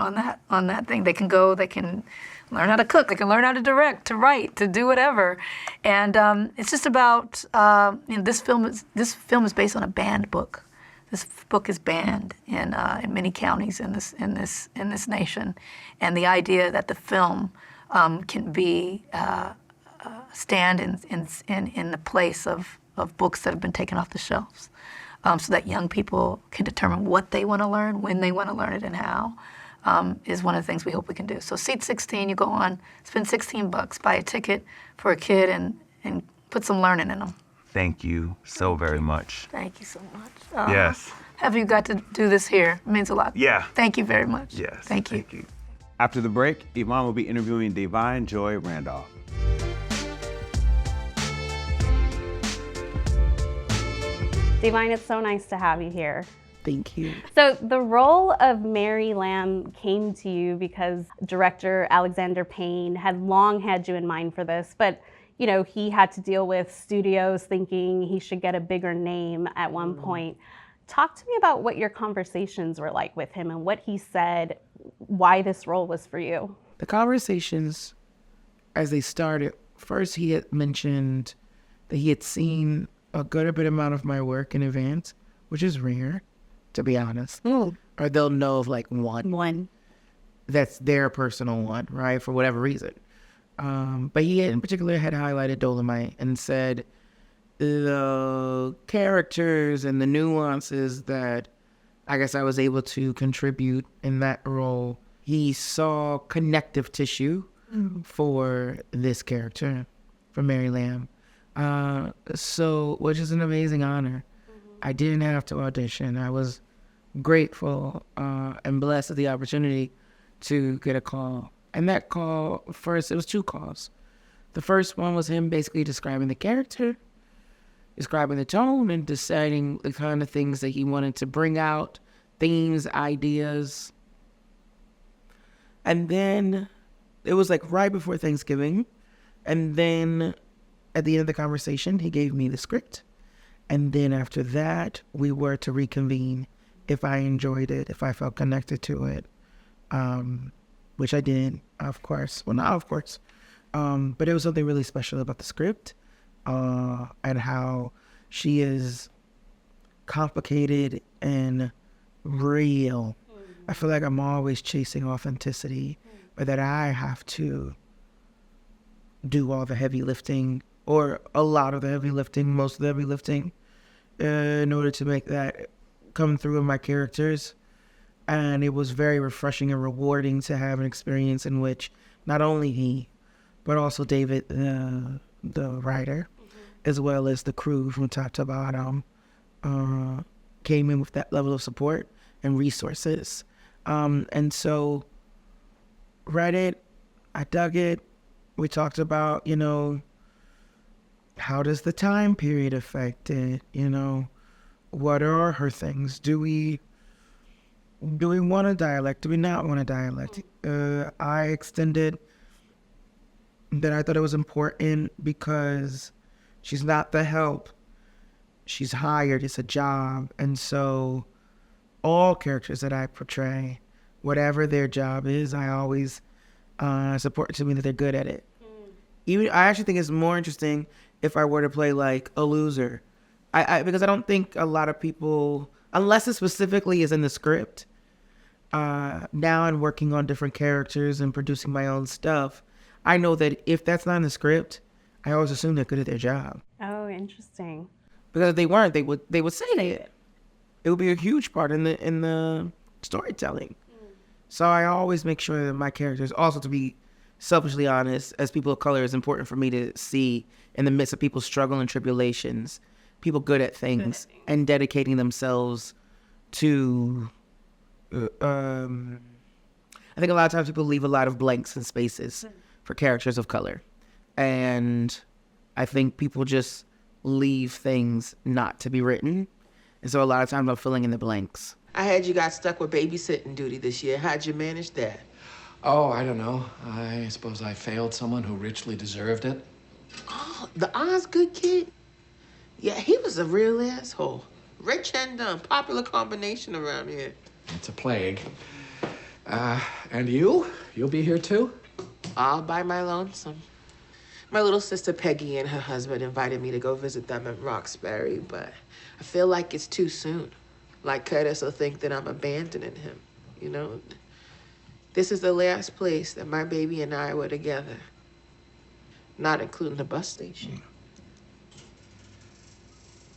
[SPEAKER 5] on that thing, they can go, they can learn how to cook, they can learn how to direct, to write, to do whatever. And it's just about this film is based on a banned book. This book is banned in many counties in this nation, and the idea that the film can be stand in the place of books that have been taken off the shelves. So that young people can determine what they want to learn, when they want to learn it, and how, is one of the things we hope we can do. So Seat 16, you go on, spend $16, buy a ticket for a kid, and put some learning in them.
[SPEAKER 4] Thank you so very much.
[SPEAKER 5] Thank you so much.
[SPEAKER 4] Yes.
[SPEAKER 5] Have you got to do this here? It means a lot.
[SPEAKER 4] Yeah.
[SPEAKER 5] Thank you very much.
[SPEAKER 4] Yes.
[SPEAKER 5] Thank you.
[SPEAKER 4] After the break, Yvonne will be interviewing Da'Vine Joy Randolph.
[SPEAKER 3] Da'Vine, it's so nice to have you here.
[SPEAKER 10] Thank you.
[SPEAKER 3] So the role of Mary Lamb came to you because director Alexander Payne had long had you in mind for this, but you know, he had to deal with studios thinking he should get a bigger name at one point. Talk to me about what your conversations were like with him and what he said, why this role was for you.
[SPEAKER 10] The conversations, as they started, first he had mentioned that he had seen a good bit amount of my work in advance, which is rare, to be honest. Or they'll know of like one. That's their personal one, right? For whatever reason. But he in particular had highlighted Dolomite and said the characters and the nuances that I guess I was able to contribute in that role. He saw connective tissue for this character, for Mary Lamb. So, which is an amazing honor. I didn't have to audition. I was grateful and blessed with the opportunity to get a call. And that call, first, it was 2 calls. The first one was him basically describing the character, describing the tone, and deciding the kind of things that he wanted to bring out, themes, ideas. And then it was like right before Thanksgiving. And then at the end of the conversation, he gave me the script. And then after that, we were to reconvene if I enjoyed it, if I felt connected to it, which I did, of course. Well, not of course. But there was something really special about the script and how she is complicated and real. I feel like I'm always chasing authenticity, but that I have to do all the heavy lifting, or a lot of the heavy lifting, most of the heavy lifting, in order to make that come through in my characters. And it was very refreshing and rewarding to have an experience in which not only he, but also David, the writer, as well as the crew from top to bottom, came in with that level of support and resources. And so, read it, I dug it. We talked about, how does the time period affect it? What are her things? Do we want a dialect? Do we not want a dialect? I extended that I thought it was important because she's not the help. She's hired. It's a job. And so all characters that I portray, whatever their job is, I always support to me that they're good at it. Even I actually think it's more interesting if I were to play like a loser. Because I don't think a lot of people, unless it specifically is in the script, now I'm working on different characters and producing my own stuff. I know that if that's not in the script, I always assume they're good at their job.
[SPEAKER 3] Oh, interesting.
[SPEAKER 10] Because if they weren't, they would say that. It would be a huge part in the storytelling. So I always make sure that my characters, also to be selfishly honest, as people of color, it's important for me to see in the midst of people's struggle and tribulations, people good at things and dedicating themselves to, I think a lot of times people leave a lot of blanks and spaces for characters of color. And I think people just leave things not to be written. And so a lot of times I'm filling in the blanks.
[SPEAKER 11] I heard you got stuck with babysitting duty this year. How'd you manage that?
[SPEAKER 12] Oh, I don't know. I suppose I failed someone who richly deserved it.
[SPEAKER 11] Oh, the Osgood kid? Yeah, he was a real asshole. Rich and dumb. Popular combination around here.
[SPEAKER 12] It's a plague. And you? You'll be here too?
[SPEAKER 11] All by my lonesome. My little sister Peggy and her husband invited me to go visit them in Roxbury, but I feel like it's too soon. Like Curtis will think that I'm abandoning him, you know? This is the last place that my baby and I were together. Not including the bus station.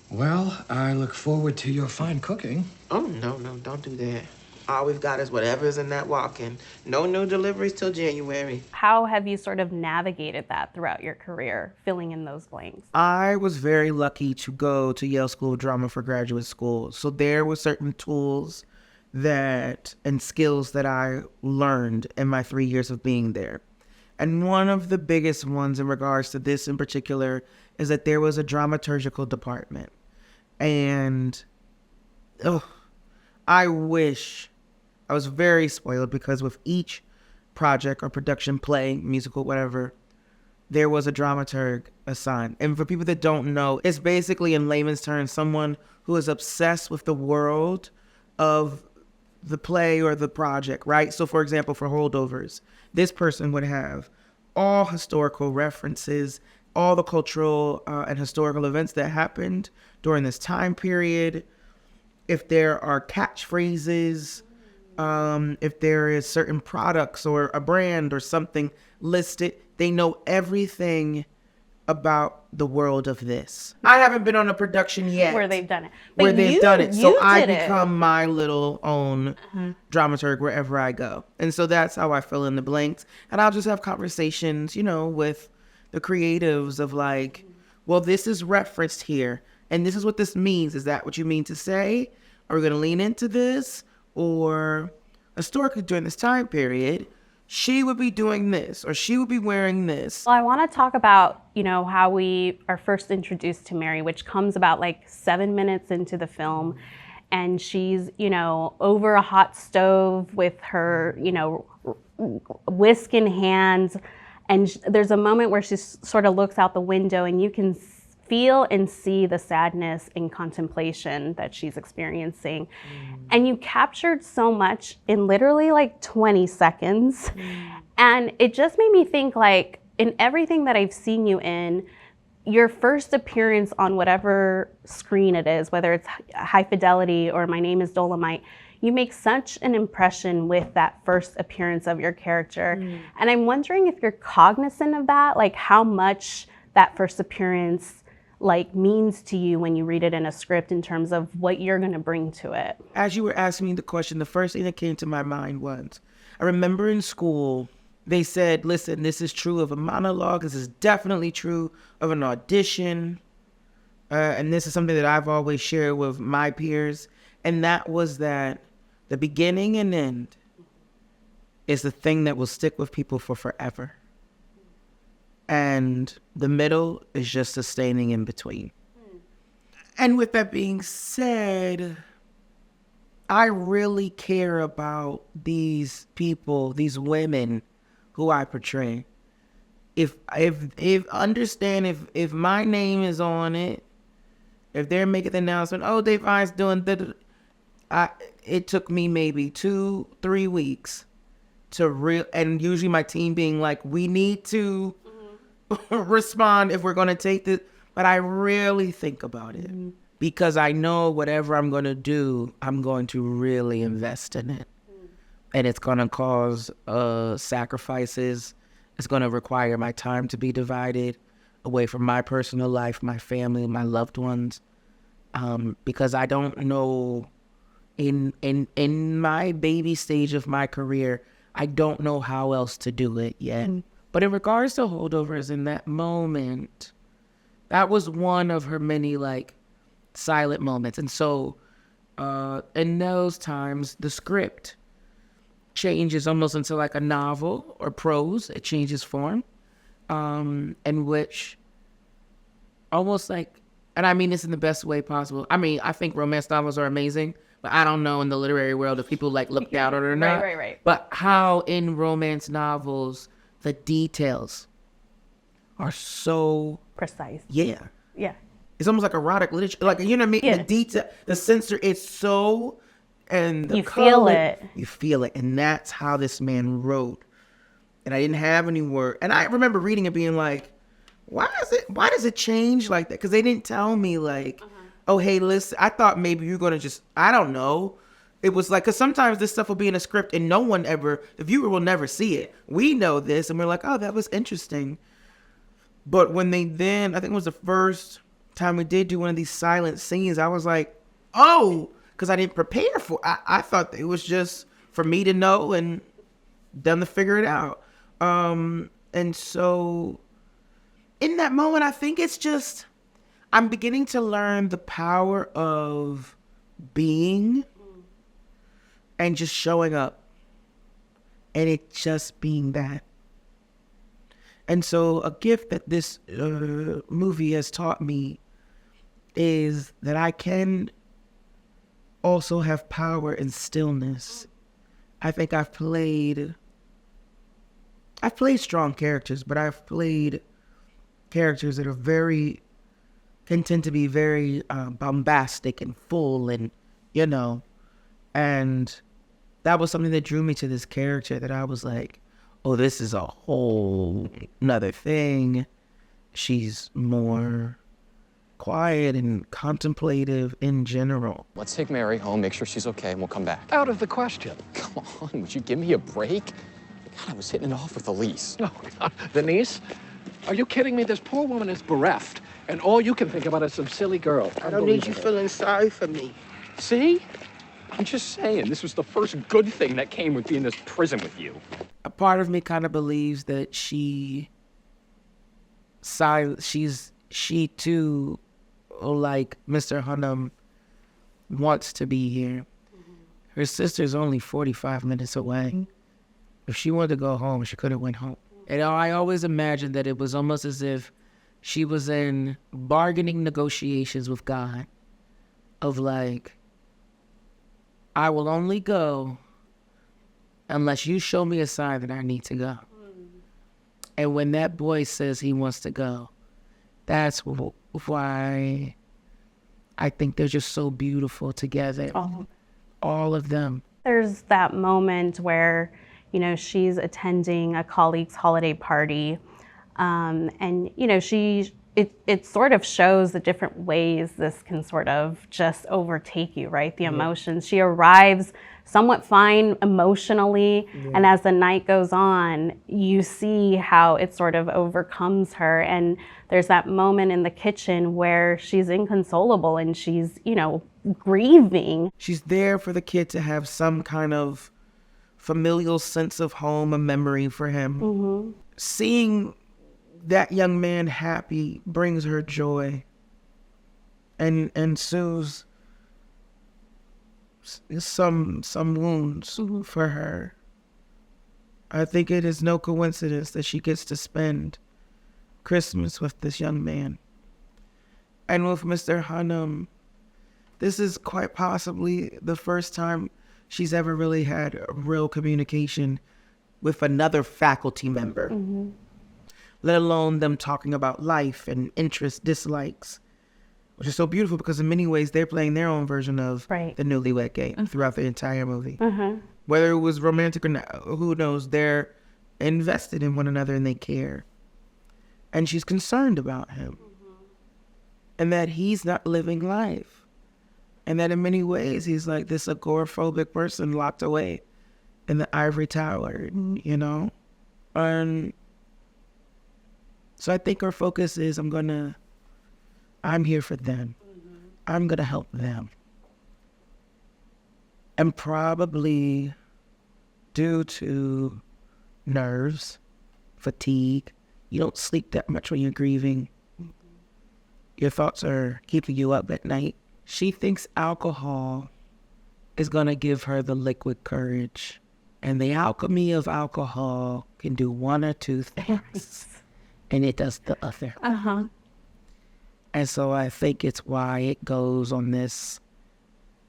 [SPEAKER 12] Well, I look forward to your fine cooking.
[SPEAKER 11] Oh, no, don't do that. All we've got is whatever's in that walk-in. No new deliveries till January.
[SPEAKER 3] How have you sort of navigated that throughout your career, filling in those blanks?
[SPEAKER 10] I was very lucky to go to Yale School of Drama for graduate school. So there were certain tools and skills that I learned in my 3 years of being there. And one of the biggest ones in regards to this in particular is that there was a dramaturgical department. And I wish I was very spoiled, because with each project or production, play, musical, whatever, there was a dramaturg assigned. And for people that don't know, it's basically, in layman's terms, someone who is obsessed with the world of the play or the project, right? So for example, for Holdovers, this person would have all historical references, all the cultural and historical events that happened during this time period. If there are catchphrases, if there is certain products or a brand or something listed, they know everything about the world of this. I haven't been on a production yet
[SPEAKER 3] Where they've done it.
[SPEAKER 10] Where they've done it. So I become my little own dramaturg wherever I go. And so that's how I fill in the blanks. And I'll just have conversations, with the creatives of like, well, this is referenced here. And this is what this means. Is that what you mean to say? Are we going to lean into this? Or historically during this time period, she would be doing this, or she would be wearing this.
[SPEAKER 3] Well, I want to talk about, how we are first introduced to Mary, which comes about like 7 minutes into the film. And she's, over a hot stove with her, whisk in hand. And there's a moment where she sort of looks out the window, and you can feel and see the sadness and contemplation that she's experiencing. And you captured so much in literally like 20 seconds. And it just made me think, like, in everything that I've seen you in, your first appearance on whatever screen it is, whether it's High Fidelity or My Name is Dolomite, you make such an impression with that first appearance of your character. And I'm wondering if you're cognizant of that, like how much that first appearance means to you when you read it in a script in terms of what you're going to bring to it.
[SPEAKER 10] As you were asking me the question, the first thing that came to my mind was, I remember in school, they said, listen, this is true of a monologue. This is definitely true of an audition. And this is something that I've always shared with my peers. And that was that the beginning and end is the thing that will stick with people for forever. And the middle is just sustaining in between. And with that being said, I really care about these people, these women who I portray. If my name is on it, if they're making the announcement, oh, Da'Vine's doing that, it took me maybe 2-3 weeks to and usually my team being like, we need to respond if we're going to take this. But I really think about it because I know whatever I'm going to do, I'm going to really invest in it. And it's going to cause sacrifices. It's going to require my time to be divided away from my personal life, my family, my loved ones. because I don't know, in my baby stage of my career, I don't know how else to do it yet. But in regards to Holdovers, in that moment, that was one of her many like silent moments. And so in those times, the script changes almost into like a novel or prose. It changes form, in which almost like, and I mean this in the best way possible. I mean, I think romance novels are amazing, but I don't know in the literary world if people like look down on it or not.
[SPEAKER 3] Right.
[SPEAKER 10] But how in romance novels, the details are so
[SPEAKER 3] Precise.
[SPEAKER 10] Yeah. It's almost like erotic literature. Like, you know what I mean?
[SPEAKER 3] Yeah.
[SPEAKER 10] The detail, the censor, it's so, and the
[SPEAKER 3] You
[SPEAKER 10] color,
[SPEAKER 3] feel it.
[SPEAKER 10] You feel it. And that's how this man wrote. And I didn't have any word. And I remember reading it being like, why does it change like that? Because they didn't tell me like, oh, hey, listen, I thought maybe you're going to just, I don't know. It was like, because sometimes this stuff will be in a script and no one ever, the viewer will never see it. We know this and we're like, oh, that was interesting. But when they then, I think it was the first time we did do one of these silent scenes, I was like, oh, because I didn't prepare for it. I thought it was just for me to know and them to figure it out. And so in that moment, I think it's just, I'm beginning to learn the power of being and just showing up and it just being that. And so a gift that this movie has taught me is that I can also have power in stillness. I think I've played strong characters, but I've played characters that are can tend to be very bombastic and full and, you know, and that was something that drew me to this character that I was like, oh, this is a whole nother thing. She's more quiet and contemplative in general.
[SPEAKER 13] Let's take Mary home, make sure she's okay, and we'll come back.
[SPEAKER 12] Out of the question.
[SPEAKER 13] Come on, would you give me a break? God, I was hitting it off with Elise.
[SPEAKER 12] No, the niece? Are you kidding me? This poor woman is bereft, and all you can think about is some silly girl.
[SPEAKER 14] I don't need you feeling sorry for me.
[SPEAKER 13] See? I'm just saying, this was the first good thing that came with being in this prison with you.
[SPEAKER 10] A part of me kind of believes that she too, like Mr. Hunnam, wants to be here. Her sister's only 45 minutes away. If she wanted to go home, she could have went home. And I always imagined that it was almost as if she was in bargaining negotiations with God of like, I will only go unless you show me a sign that I need to go. And when that boy says he wants to go, that's why I think they're just so beautiful together. All of them.
[SPEAKER 3] There's that moment where, you know, she's attending a colleague's holiday party, and, you know, it sort of shows the different ways this can sort of just overtake you, right? The emotions. She arrives somewhat fine emotionally, and as the night goes on, you see how it sort of overcomes her. And there's that moment in the kitchen where she's inconsolable and she's, you know, grieving.
[SPEAKER 10] She's there for the kid to have some kind of familial sense of home, a memory for him. Seeing that young man happy brings her joy and soothes some wounds for her. I think it is no coincidence that she gets to spend Christmas with this young man. And with Mr. Hunnam, this is quite possibly the first time she's ever really had a real communication with another faculty member. Let alone them talking about life and interests, dislikes, which is so beautiful because in many ways they're playing their own version of the newlywed game throughout the entire movie. Whether it was romantic or not, who knows, they're invested in one another and they care. And she's concerned about him. And that he's not living life. And that in many ways he's like this agoraphobic person locked away in the ivory tower, you know? And so I think our focus is I'm here for them. I'm going to help them. And probably due to nerves, fatigue, you don't sleep that much when you're grieving. Your thoughts are keeping you up at night. She thinks alcohol is going to give her the liquid courage. And the alchemy of alcohol can do one or two things. And it does the other.
[SPEAKER 3] Uh-huh.
[SPEAKER 10] And so I think it's why it goes on this.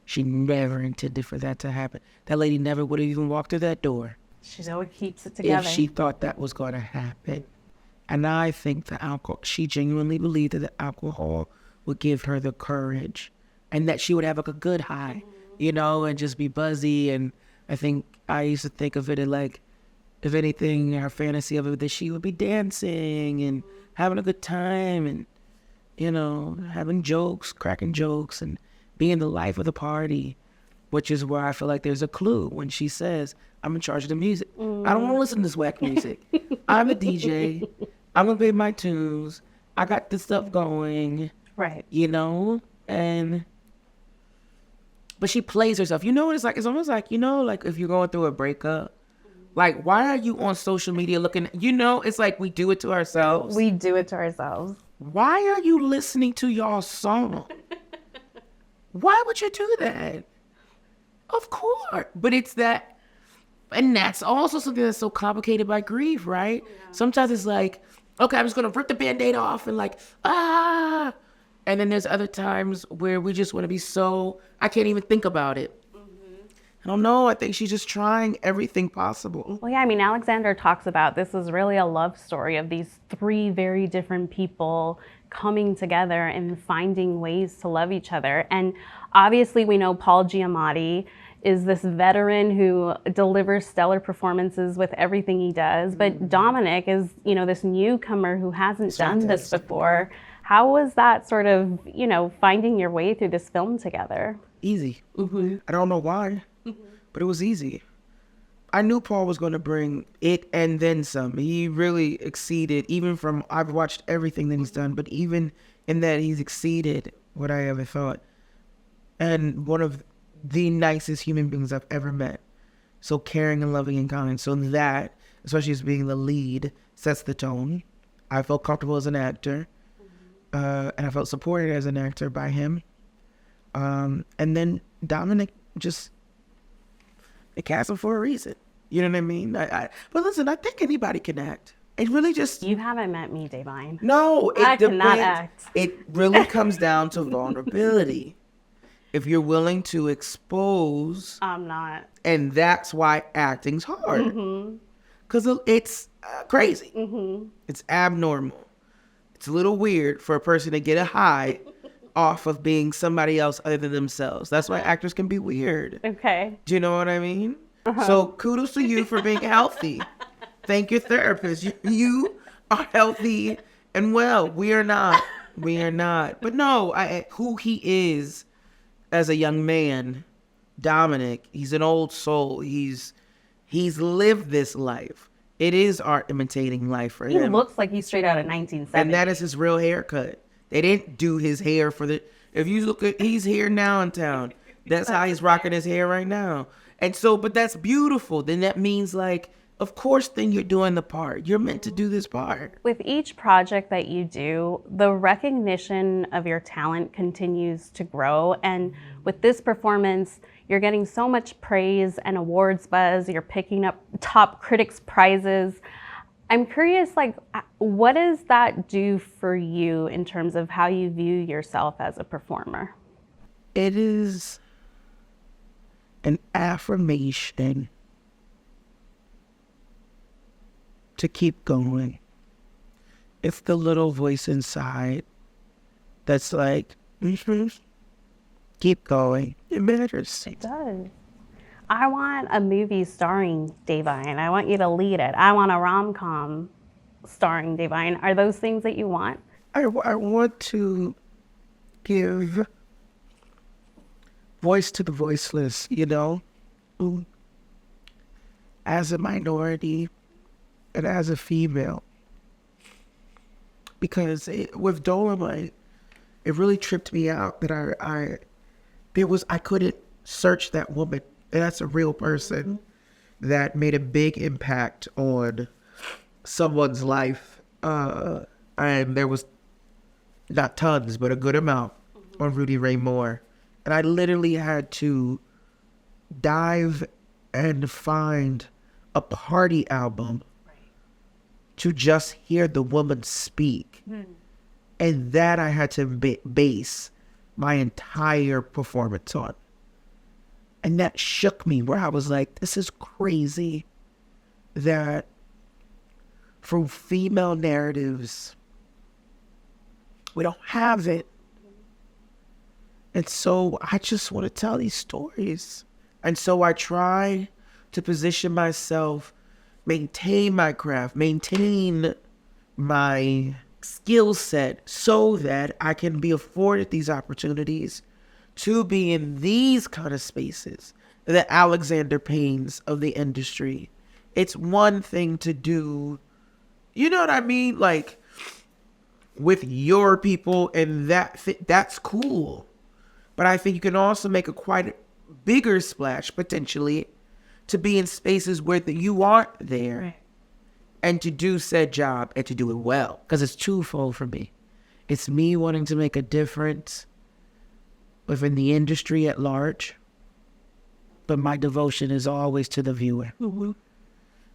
[SPEAKER 10] She never intended for that to happen. That lady never would have even walked through that door.
[SPEAKER 3] She always keeps it together.
[SPEAKER 10] If she thought that was going to happen. And I think the alcohol, she genuinely believed that the alcohol would give her the courage and that she would have like a good high, you know, and just be buzzy. And I think I used to think of it as like, if anything, her fantasy of it, that she would be dancing and having a good time and, you know, having jokes, cracking jokes and being the life of the party, which is where I feel like there's a clue when she says, I'm in charge of the music. I don't want to listen to this whack music. I'm a DJ. I'm going to play my tunes. I got this stuff going.
[SPEAKER 3] Right.
[SPEAKER 10] You know? But she plays herself. You know what it's like? It's almost like, you know, like if you're going through a breakup, like, why are you on social media looking, you know, it's like we do it to ourselves.
[SPEAKER 3] We do it to ourselves.
[SPEAKER 10] Why are you listening to y'all song? Why would you do that? Of course. But it's that, and that's also something that's so complicated by grief, right? Yeah. Sometimes it's like, okay, I'm just going to rip the Band-Aid off and like, ah. And then there's other times where we just want to be so, I can't even think about it. I don't know. I think she's just trying everything possible.
[SPEAKER 3] Well, yeah, I mean, Alexander talks about this is really a love story of these three very different people coming together and finding ways to love each other. And obviously we know Paul Giamatti is this veteran who delivers stellar performances with everything he does. But Dominic is, you know, this newcomer who hasn't done this before. How was that sort of, you know, finding your way through this film together?
[SPEAKER 10] Easy. I don't know why. But it was easy. I knew Paul was going to bring it and then some. He really exceeded, even from, I've watched everything that he's done, but even in that he's exceeded what I ever thought. And one of the nicest human beings I've ever met. So caring and loving and kind. So that, especially as being the lead, sets the tone. I felt comfortable as an actor. And I felt supported as an actor by him. And then Dominic just, they cast him for a reason. You know what I mean? But listen, I think anybody can act. It really just...
[SPEAKER 3] You haven't met me, Da'Vine.
[SPEAKER 10] No,
[SPEAKER 3] I cannot act.
[SPEAKER 10] It really comes down to vulnerability. If you're willing to expose...
[SPEAKER 3] I'm not.
[SPEAKER 10] And that's why acting's hard. Because it's crazy. It's abnormal. It's a little weird for a person to get a high off of being somebody else other than themselves. That's why actors can be weird.
[SPEAKER 3] Okay.
[SPEAKER 10] Do you know what I mean? So kudos to you for being healthy. Thank your therapist. You are healthy and well. We are not. We are not. But no, who he is as a young man, Dominic, he's an old soul. He's lived this life. It is art imitating life for him.
[SPEAKER 3] He looks like he's straight out of 1970.
[SPEAKER 10] And that is his real haircut. They didn't do his hair for the... If you look at... He's here now in town. That's how he's rocking his hair right now. And so, but that's beautiful. Then that means like, of course, then you're doing the part. You're meant to do this part.
[SPEAKER 3] With each project that you do, the recognition of your talent continues to grow. And with this performance, you're getting so much praise and awards buzz. You're picking up top critics' prizes. I'm curious, like, what does that do for you in terms of how you view yourself as a performer?
[SPEAKER 10] It is an affirmation to keep going. It's the little voice inside that's like, keep going. It matters.
[SPEAKER 3] It does. I want a movie starring Da'Vine. I want you to lead it. I want a rom-com starring Da'Vine. Are those things that you want?
[SPEAKER 10] I want to give voice to the voiceless, you know, as a minority and as a female. Because with Dolomite, it really tripped me out that I couldn't search that woman. And that's a real person that made a big impact on someone's life. And there was not tons, but a good amount on Rudy Ray Moore. And I literally had to dive and find a party album to just hear the woman speak. And that I had to base my entire performance on. And that shook me, where I was like, this is crazy that for female narratives, we don't have it. And so I just want to tell these stories. And so I try to position myself, maintain my craft, maintain my skill set so that I can be afforded these opportunities to be in these kind of spaces, the Alexander Paynes of the industry. It's one thing to do, you know what I mean? Like with your people, and that's cool. But I think you can also make a quite bigger splash potentially to be in spaces where you aren't there. Right. And to do said job and to do it well. Because it's twofold for me. It's me wanting to make a difference within the industry at large. But my devotion is always to the viewer. Mm-hmm.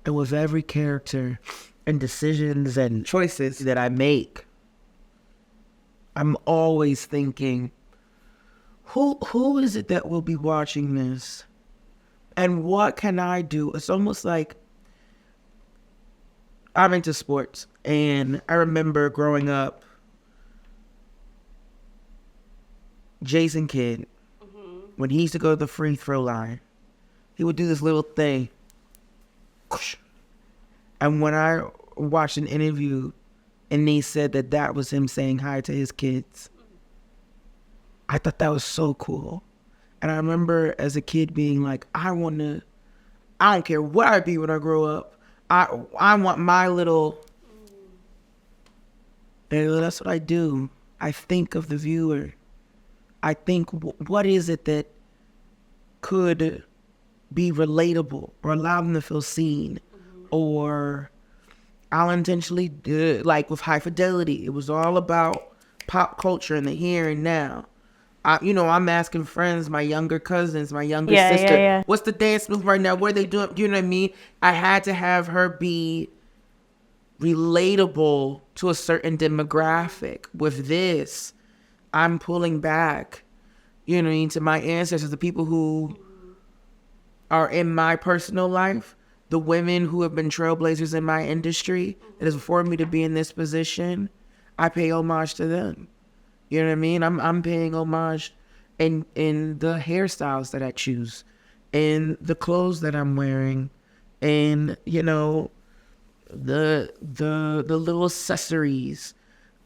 [SPEAKER 10] And with every character and decisions and choices that I make, I'm always thinking, who is it that will be watching this? And what can I do? It's almost like I'm into sports, and I remember growing up, Jason Kidd, when he used to go to the free throw line, he would do this little thing. And when I watched an interview and they said that was him saying hi to his kids, I thought that was so cool. And I remember as a kid being like, I don't care what I be when I grow up. I want my little, and that's what I do. I think of the viewer. I think, what is it that could be relatable or allow them to feel seen? Or I'll intentionally do, like with High Fidelity, it was all about pop culture and the here and now. I'm asking friends, my younger cousins, my younger sister, what's the dance move right now? What are they doing? You know what I mean? I had to have her be relatable to a certain demographic. With this, I'm pulling back, to my ancestors, the people who are in my personal life, the women who have been trailblazers in my industry that has afforded me to be in this position. I pay homage to them. You know what I mean? I'm paying homage in the hairstyles that I choose, in the clothes that I'm wearing, and the little accessories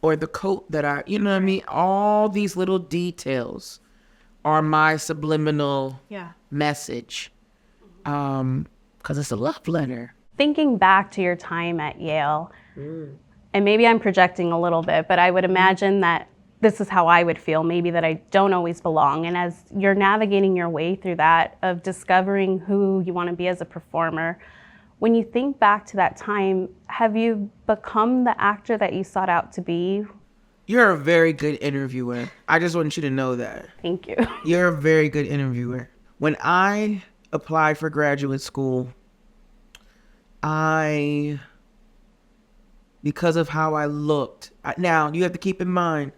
[SPEAKER 10] or the coat that I, you know what I mean? All these little details are my subliminal message, because it's a love letter.
[SPEAKER 3] Thinking back to your time at Yale, and maybe I'm projecting a little bit, but I would imagine that this is how I would feel, maybe that I don't always belong. And as you're navigating your way through that, of discovering who you want to be as a performer, when you think back to that time, have you become the actor that you sought out to be?
[SPEAKER 10] You're a very good interviewer. I just want you to know that.
[SPEAKER 3] Thank you.
[SPEAKER 10] You're a very good interviewer. When I applied for graduate school, because of how I looked, now you have to keep in mind,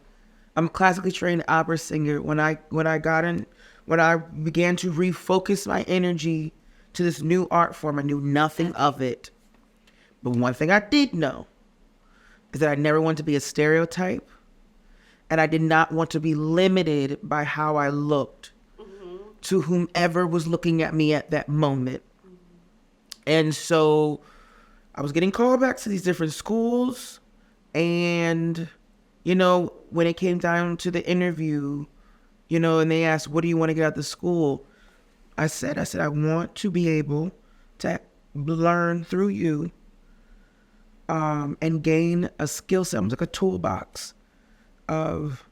[SPEAKER 10] I'm a classically trained opera singer. When I began to refocus my energy to this new art form, I knew nothing of it. But one thing I did know is that I never wanted to be a stereotype, and I did not want to be limited by how I looked to whomever was looking at me at that moment. And so I was getting callbacks to these different schools, and when it came down to the interview, and they asked, what do you want to get out of school? I said, I want to be able to learn through you and gain a skill set, like a toolbox of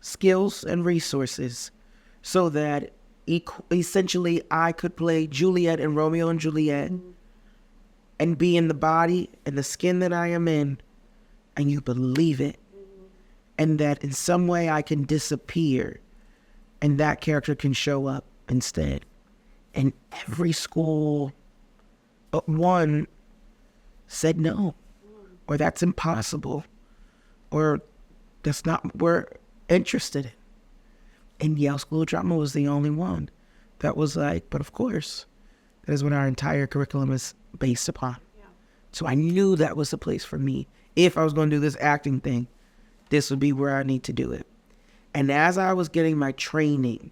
[SPEAKER 10] skills and resources so that essentially I could play Juliet and Romeo and Juliet and be in the body and the skin that I am in, and you believe it, and that in some way I can disappear and that character can show up instead. And every school but one said no, or that's impossible, or that's not what we're interested in. And Yale School of Drama was the only one that was like, but of course, that is what our entire curriculum is based upon. Yeah. So I knew that was the place for me. If I was going to do this acting thing, this would be where I need to do it. And as I was getting my training,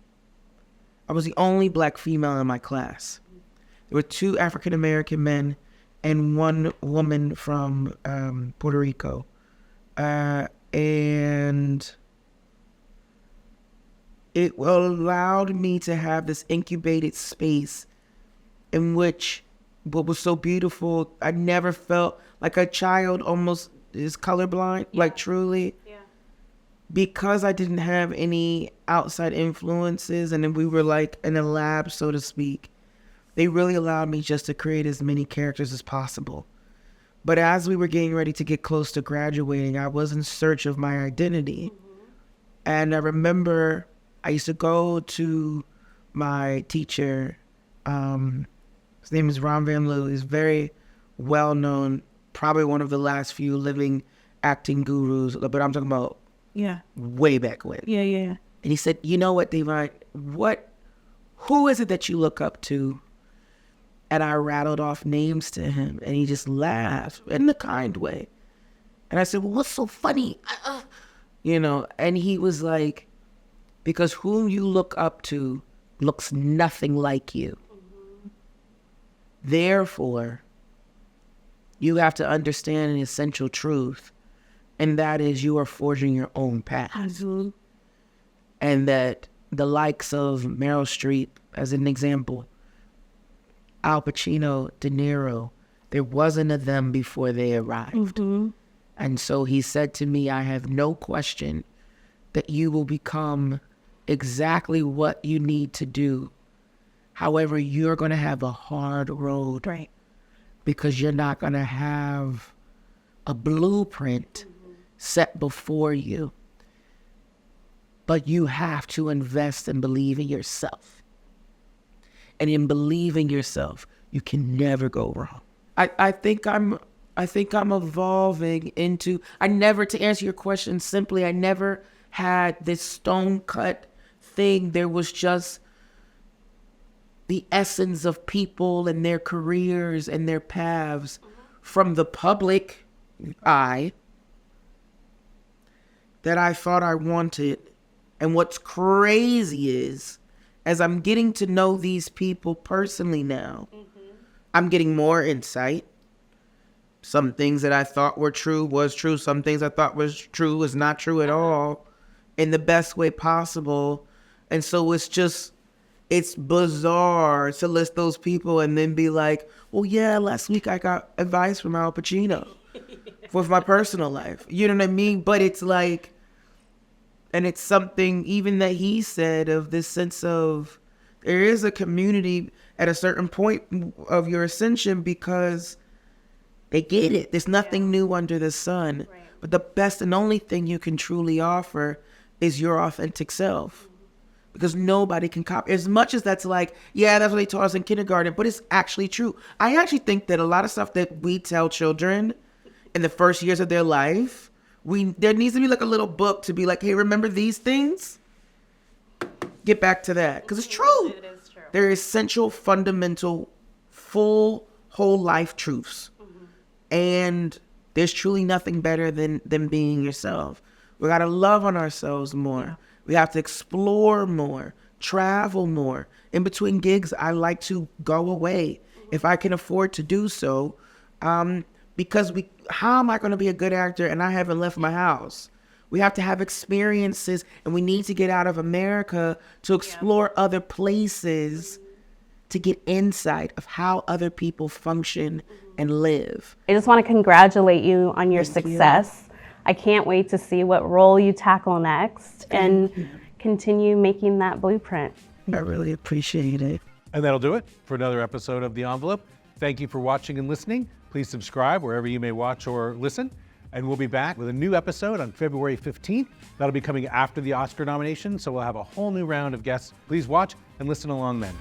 [SPEAKER 10] I was the only black female in my class. There were 2 African-American men and 1 woman from Puerto Rico. And it allowed me to have this incubated space in which what was so beautiful, I never felt like a child almost is colorblind, like truly. Yeah. Because I didn't have any outside influences and then we were like in a lab, so to speak, they really allowed me just to create as many characters as possible. But as we were getting ready to get close to graduating, I was in search of my identity. And I remember I used to go to my teacher. His name is Ron Van Loo. He's very well known, probably one of the last few living acting gurus, but I'm talking about way back when. Yeah. And he said, you know what, Da'Vine, who is it that you look up to? And I rattled off names to him, and he just laughed in a kind way. And I said, well, what's so funny? And he was like, because whom you look up to looks nothing like you. Therefore, you have to understand an essential truth, and that is you are forging your own path. Absolutely. And that the likes of Meryl Streep, as an example, Al Pacino, De Niro, there wasn't a them before they arrived. And so he said to me, I have no question that you will become exactly what you need to do. However, you're going to have a hard road. Right. Because you're not going to have a blueprint set before you. But you have to invest and believe in yourself. And in believing yourself, you can never go wrong. I think I'm evolving into, to answer your question simply, I never had this stone cut thing. There was just the essence of people and their careers and their paths from the public eye that I thought I wanted. And what's crazy is, as I'm getting to know these people personally now, I'm getting more insight. Some things that I thought were true was true. Some things I thought was true was not true at all, in the best way possible. And so it's bizarre to list those people and then be like, well, yeah, last week I got advice from Al Pacino with my personal life. You know what I mean? But it's like, and it's something even that he said of this sense of there is a community at a certain point of your ascension because they get it. There's nothing new under the sun. Right. But the best and only thing you can truly offer is your authentic self. Because nobody can copy. As much as that's like, yeah, that's what they taught us in kindergarten, but it's actually true. I actually think that a lot of stuff that we tell children in the first years of their life, there needs to be like a little book to be like, hey, remember these things? Get back to that. Because it's true. It is true. They're essential, fundamental, full, whole life truths. And there's truly nothing better than being yourself. We got to love on ourselves more. We have to explore more, travel more. In between gigs, I like to go away if I can afford to do so. Because how am I going to be a good actor and I haven't left my house? We have to have experiences, and we need to get out of America to explore other places to get insight of how other people function and live.
[SPEAKER 3] I just want to congratulate you on your success. I can't wait to see what role you tackle next and continue making that blueprint.
[SPEAKER 10] I really appreciate it.
[SPEAKER 2] And that'll do it for another episode of The Envelope. Thank you for watching and listening. Please subscribe wherever you may watch or listen. And we'll be back with a new episode on February 15th. That'll be coming after the Oscar nomination, so we'll have a whole new round of guests. Please watch and listen along then.